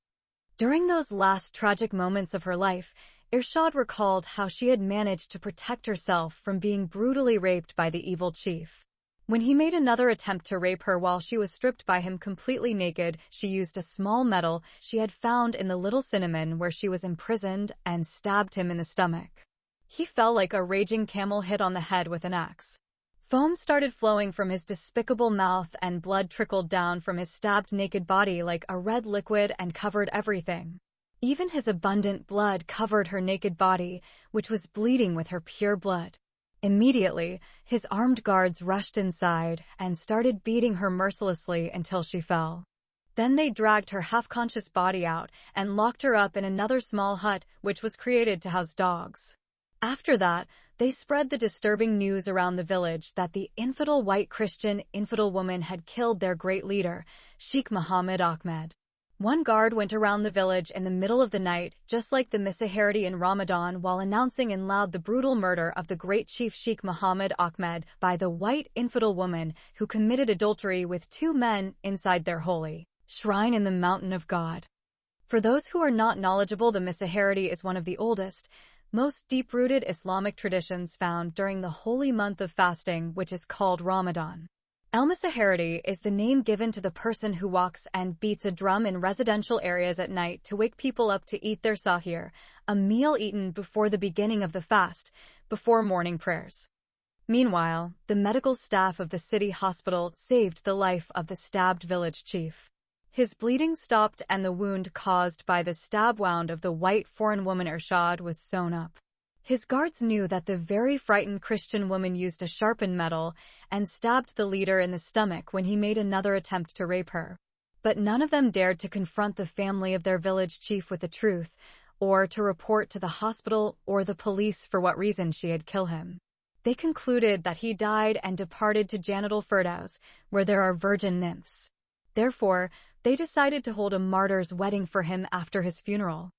During those last tragic moments of her life, Irshad recalled how she had managed to protect herself from being brutally raped by the evil chief. When he made another attempt to rape her while she was stripped by him completely naked, she used a small medal she had found in the Little Cinnamon where she was imprisoned and stabbed him in the stomach. He fell like a raging camel hit on the head with an axe. Foam started flowing from his despicable mouth and blood trickled down from his stabbed naked body like a red liquid and covered everything. Even his abundant blood covered her naked body, which was bleeding with her pure blood. Immediately, his armed guards rushed inside and started beating her mercilessly until she fell. Then they dragged her half-conscious body out and locked her up in another small hut, which was created to house dogs. After that, they spread the disturbing news around the village that the infidel white Christian infidel woman had killed their great leader, Sheikh Muhammad Ahmed. One guard went around the village in the middle of the night, just like the Misaharati in Ramadan, while announcing in loud the brutal murder of the great chief Sheikh Muhammad Ahmed by the white infidel woman who committed adultery with two men inside their holy shrine in the mountain of God. For those who are not knowledgeable, the Misaharati is one of the oldest, most deep-rooted Islamic traditions found during the holy month of fasting, which is called Ramadan. Al-Misaharati is the name given to the person who walks and beats a drum in residential areas at night to wake people up to eat their sahir, a meal eaten before the beginning of the fast, before morning prayers. Meanwhile, the medical staff of the city hospital saved the life of the stabbed village chief. His bleeding stopped and the wound caused by the stab wound of the white foreign woman Irshad was sewn up. His guards knew that the very frightened Christian woman used a sharpened metal and stabbed the leader in the stomach when he made another attempt to rape her. But none of them dared to confront the family of their village chief with the truth, or to report to the hospital or the police for what reason she had killed him. They concluded that he died and departed to Janatal Firdaus, where there are virgin nymphs. Therefore, they decided to hold a martyr's wedding for him after his funeral.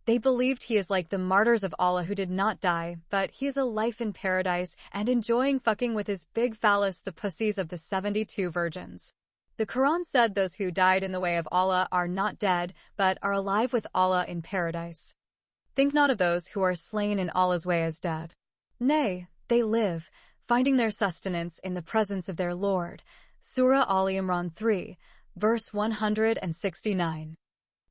They believed he is like the martyrs of Allah who did not die, but he is a life in paradise and enjoying fucking with his big phallus the pussies of the 72 virgins. The Quran said those who died in the way of Allah are not dead, but are alive with Allah in paradise. Think not of those who are slain in Allah's way as dead. Nay, they live, finding their sustenance in the presence of their Lord. Surah Ali Imran 3, verse 169.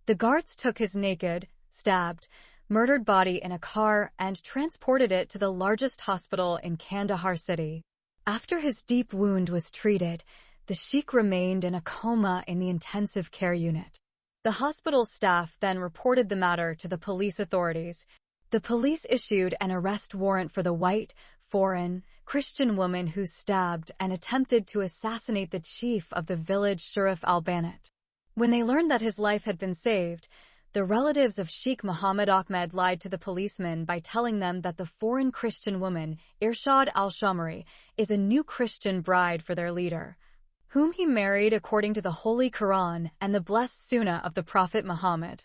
The guards took his naked, stabbed, murdered body in a car and transported it to the largest hospital in Kandahar city. After his deep wound was treated, the sheikh remained in a coma in the intensive care unit. The hospital staff then reported the matter to the police authorities. The police issued an arrest warrant for the white, foreign, Christian woman who stabbed and attempted to assassinate the chief of the village Sharif al-Banat. When they learned that his life had been saved, the relatives of Sheikh Muhammad Ahmed lied to the policemen by telling them that the foreign Christian woman, Irshad al-Shamari, is a new Christian bride for their leader, whom he married according to the Holy Quran and the blessed Sunnah of the Prophet Muhammad.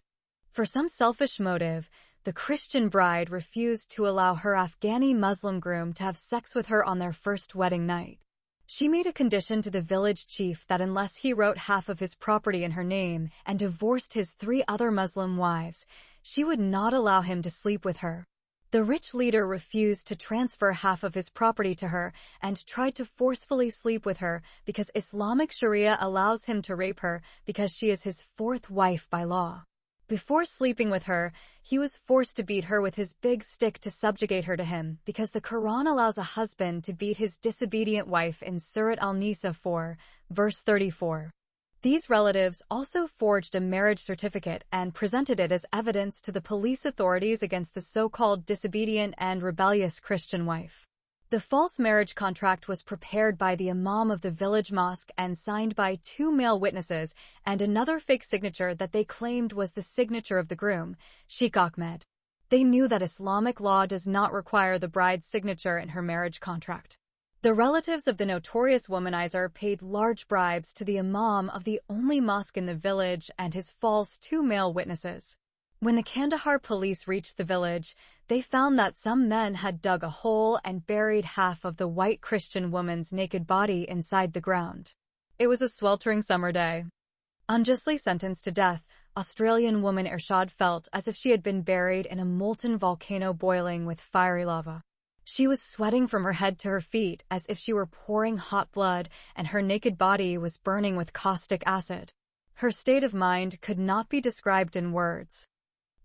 For some selfish motive, the Christian bride refused to allow her Afghani Muslim groom to have sex with her on their first wedding night. She made a condition to the village chief that unless he wrote half of his property in her name and divorced his 3 other Muslim wives, she would not allow him to sleep with her. The rich leader refused to transfer half of his property to her and tried to forcefully sleep with her because Islamic Sharia allows him to rape her because she is his 4th wife by law. Before sleeping with her, he was forced to beat her with his big stick to subjugate her to him because the Quran allows a husband to beat his disobedient wife in Surat Al-Nisa 4, verse 34. These relatives also forged a marriage certificate and presented it as evidence to the police authorities against the so-called disobedient and rebellious Christian wife. The false marriage contract was prepared by the imam of the village mosque and signed by 2 male witnesses and another fake signature that they claimed was the signature of the groom, Sheikh Ahmed. They knew that Islamic law does not require the bride's signature in her marriage contract. The relatives of the notorious womanizer paid large bribes to the imam of the only mosque in the village and his false 2 male witnesses. When the Kandahar police reached the village, they found that some men had dug a hole and buried half of the white Christian woman's naked body inside the ground. It was a sweltering summer day. Unjustly sentenced to death, Australian woman Irshad felt as if she had been buried in a molten volcano boiling with fiery lava. She was sweating from her head to her feet as if she were pouring hot blood, and her naked body was burning with caustic acid. Her state of mind could not be described in words.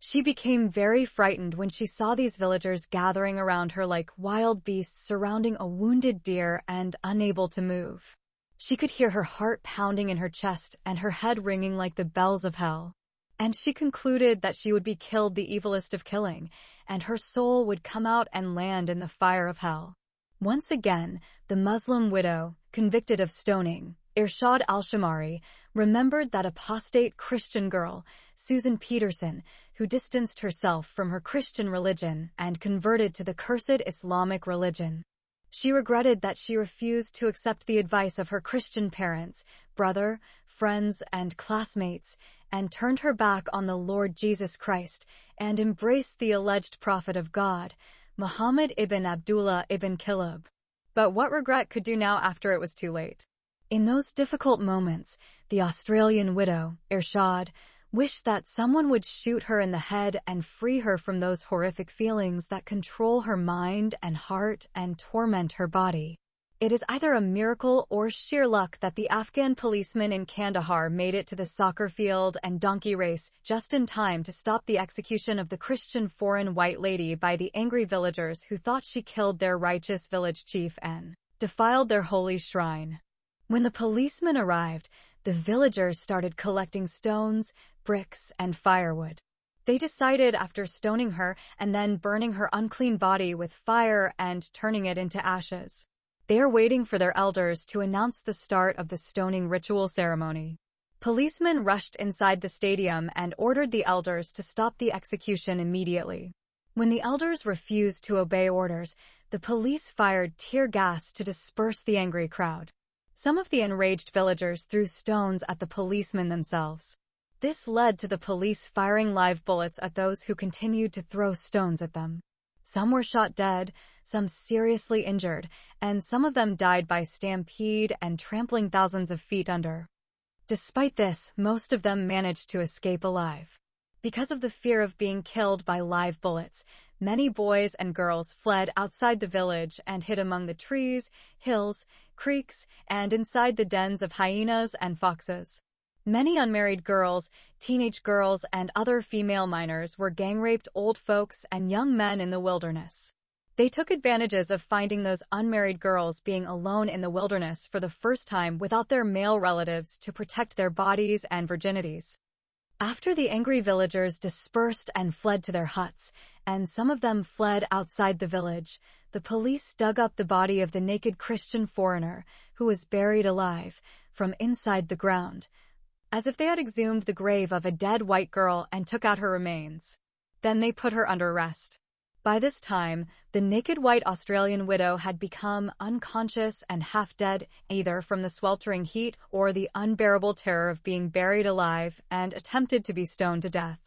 She became very frightened when she saw these villagers gathering around her like wild beasts surrounding a wounded deer and unable to move. She could hear her heart pounding in her chest and her head ringing like the bells of hell. And she concluded that she would be killed the evilest of killing, and her soul would come out and land in the fire of hell. Once again, the Muslim widow, convicted of stoning, Irshad al-Shamari, remembered that apostate Christian girl, Susan Peterson, who distanced herself from her Christian religion and converted to the cursed Islamic religion. She regretted that she refused to accept the advice of her Christian parents, brother, friends, and classmates, and turned her back on the Lord Jesus Christ and embraced the alleged prophet of God, Muhammad ibn Abdullah ibn Kilab. But what regret could do now after it was too late? In those difficult moments, the Australian widow, Irshad, wished that someone would shoot her in the head and free her from those horrific feelings that control her mind and heart and torment her body. It is either a miracle or sheer luck that the Afghan policemen in Kandahar made it to the soccer field and donkey race just in time to stop the execution of the Christian foreign white lady by the angry villagers who thought she killed their righteous village chief and defiled their holy shrine. When the policemen arrived, the villagers started collecting stones, bricks, and firewood. They decided after stoning her and then burning her unclean body with fire and turning it into ashes. They are waiting for their elders to announce the start of the stoning ritual ceremony. Policemen rushed inside the stadium and ordered the elders to stop the execution immediately. When the elders refused to obey orders, the police fired tear gas to disperse the angry crowd. Some of the enraged villagers threw stones at the policemen themselves. This led to the police firing live bullets at those who continued to throw stones at them. Some were shot dead, some seriously injured, and some of them died by stampede and trampling thousands of feet under. Despite this, most of them managed to escape alive. Because of the fear of being killed by live bullets, many boys and girls fled outside the village and hid among the trees, hills, creeks, and inside the dens of hyenas and foxes. Many unmarried girls, teenage girls, and other female minors were gang-raped old folks and young men in the wilderness. They took advantages of finding those unmarried girls being alone in the wilderness for the first time without their male relatives to protect their bodies and virginities. After the angry villagers dispersed and fled to their huts, and some of them fled outside the village, the police dug up the body of the naked Christian foreigner, who was buried alive, from inside the ground, as if they had exhumed the grave of a dead white girl and took out her remains. Then they put her under arrest. By this time, the naked white Australian widow had become unconscious and half dead, either from the sweltering heat or the unbearable terror of being buried alive, and attempted to be stoned to death.